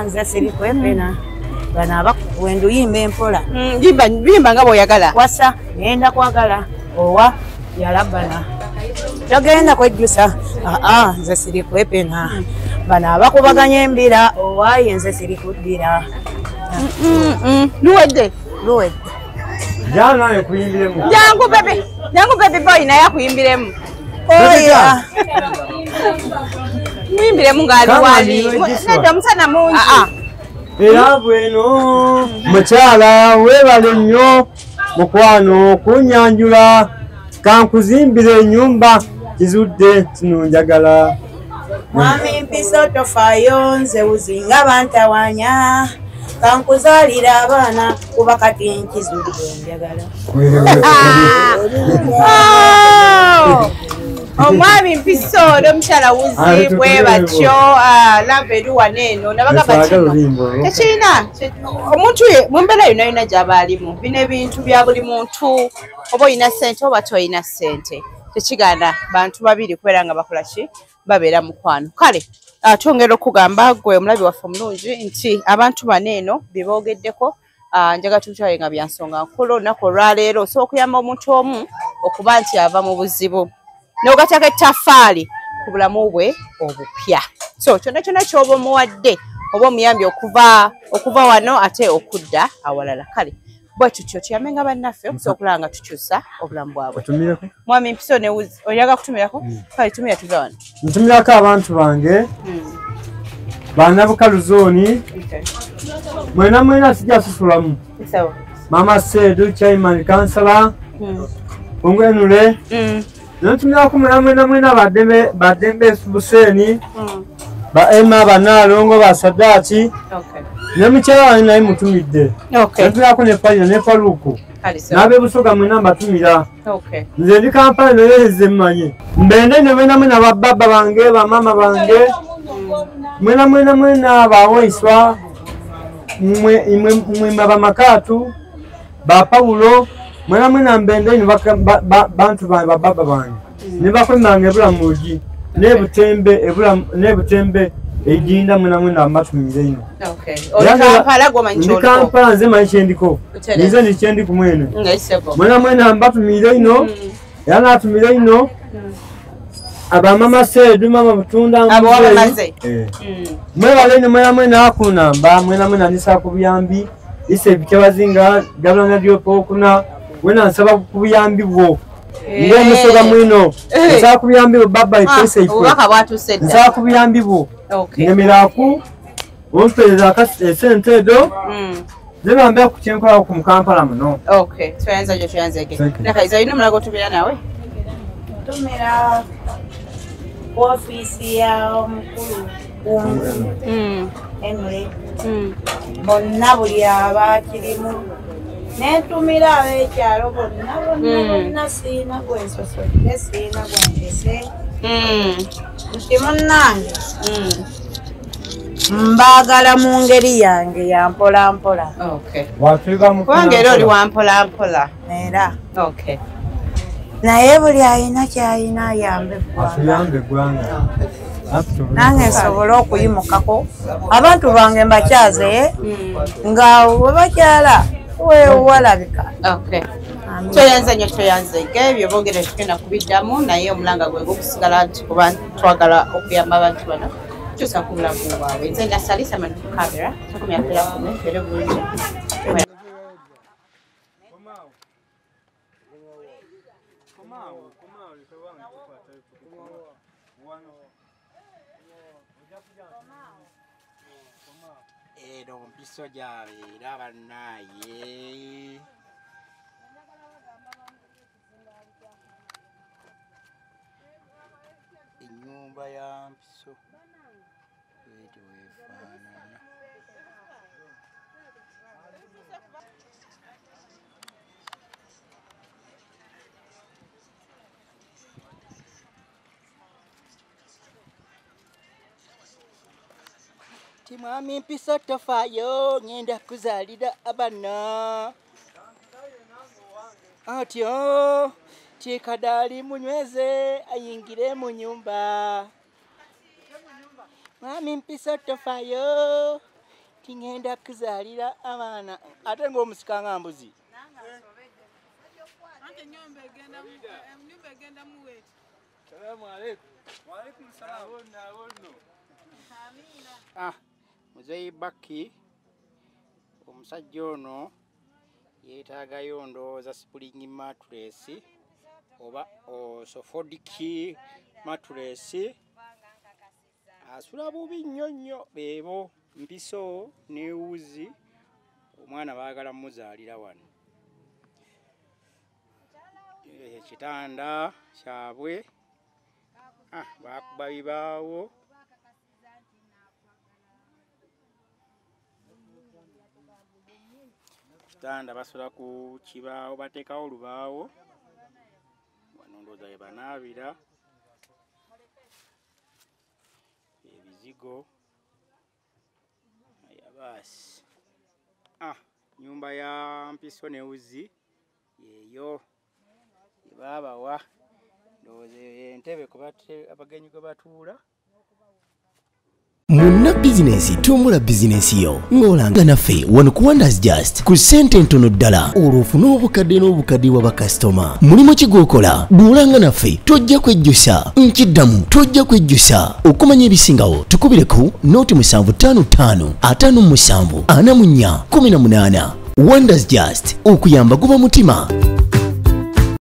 [SPEAKER 8] nze siri kwepena bana abakuwendu yimba empola
[SPEAKER 2] bimba nga bw'oyagala
[SPEAKER 8] wasa ngenda kwagala owa yalabbana togenda kwejjusa nze siri kwepena bana abakubaganya embira owaye nze siri kuddira
[SPEAKER 2] luwedde
[SPEAKER 3] jana kuyimbiremu
[SPEAKER 2] jangu bebe boy naye akuyimbiremu
[SPEAKER 8] oya
[SPEAKER 2] muyimbiremu ng'ali wali nedda omusana mungi
[SPEAKER 3] era bweno mukyala weebale nnyo mukwano kunyanjula kankuzimbire ennyumba kizudde kino njagala
[SPEAKER 8] mwami mpiso tofaayo nze wuzinga bantawanya kankuzaalira abaana kuba kati nkizudde njagala
[SPEAKER 2] omwami mpiso n'omukyala wuzi bwe batyo lava eri wano eno nabagamba kino tekirina omuntu mu mbeera yonna gy'aba alimu bino ebintu bya buli muntu oba olina ssente oba toyina ssente tekigana bantu babiri kubeera nga bakola ki babeera mukwano kale twongera okugamba gwe omulabi waffe omulungi nti abantu bano eno bye boogeddeko njaga tutwaye nga bya nsonga nkulu olunaku olwaleero osobola okuyamba omuntu omu okuba nti ava mu buzibu n'ogatako ettaffaali ku bulamu bwe obupya so kyonna kyonna ky'oba omuwadde oba omuyambye okuva wano ate okudda awalala kale bwe tutyo tuyamenga bannaffe okusobola okulaba nga tukyusa obulamu bwabwe mwami mpiso ne wuzi oyaga kutumirako kale tumira tuva wano
[SPEAKER 3] ntumirako abantu bange bannabukalu zooni mwena sijja susulamu mama seedu chairman kansala ongwenule ntumirako mwena badembe buseeni ba Emma banalongo ba Sadati ne mukyala wange naye mutumidde ntumirako ne Palina ne Paluku nabe busoga mwena mbatumira nze ndi Kampala noyeze mmanye mbende ne mwena bababa bange bamama bange mwena bawoiswa mwema bamakatu ba Paulo mwena mbende ni bantu bababa bange ne bakwemanga ebulamuji nebutembe ejinda mwena amatumire ino Kampala nze manyi kyendiko nize ndi kyendiku mwena mbatumire ino era natumire ino abamama seedu mama butunda mwebale ne mwena akunamba mwena nisa ku buyambi ise bikyabazinga gavana lyopokuna mwena nsaba ku buyambi bwo ng'omusoga mwino nsaba ku buyambi bwo baba ipese ifwe nsaba ku buyambi bwo nyemerako ompereza esente edo zebambira ku kyenkolako ku Mukampala muno
[SPEAKER 8] tumira ofisi ya omukulu Henry bonna buli abakirimu netumira abekyalo bonna siina gwensosodde siina gwandese nti munnange mbagala mu ngeri yange ya mpolampola
[SPEAKER 2] kubanga era oli wa mpolampola
[SPEAKER 8] era naye buli alina kyalina ayambe
[SPEAKER 3] eggwanga
[SPEAKER 8] nange nsobole okuyimukako abantu bange mbakyaze nga we bakyala wewalabika
[SPEAKER 2] toyanze nnyo toyanze ebyo bongere tugenda kubiddamu naye omulanga gwe gukusigala nti kuba twagala okuyamba abantu bano Chusa kula kuwa wenze na salisa manu kamera Soko ya kila kume Vere bulunje
[SPEAKER 11] Ero mpiso jawe Raba naye Inyumba ya mpiso Wetu wefanana Timwami mpiso tofayo ngenda kuzalira abana Atyo chikadali munyweze ayingire mu nyumba Mwami mpiso tofayo tingenda kuzalira abana ate ng'omusikanga mbuzi Salamu alaykum. Wa alaykum salam. Muzeyi Baki omusajja ono yeetaagayo ndowooza spring mattress oba orthopedic mattress asula bubi nnyo nnyo beebo mpiso ne wuzi omwana baagala muzaalira wano ekitanda kyabwe bakuba bibaawo kitanda basula ku kibaawo bateekawo olubaawo wano ndowooza we banaabira ebizigo basi nyumba ya mpiso ne wuzi yeeyo baabawa ndowooza entebe abagenyi gwe batuula
[SPEAKER 6] Muna bizinesi tumbula bizinesi yo ngolanga naffe wano ku Wonders Just ku sente ntono ddala olwofuna obukadde n'obukadde wa bakasitoma mulimu kigookola duulanga naffe tojja kwejjusa nkiddamu tojja kwejjusa okumanya ebisingawo tukubireko noti 755 57 44 18 Wonders Just okuyamba guba mutima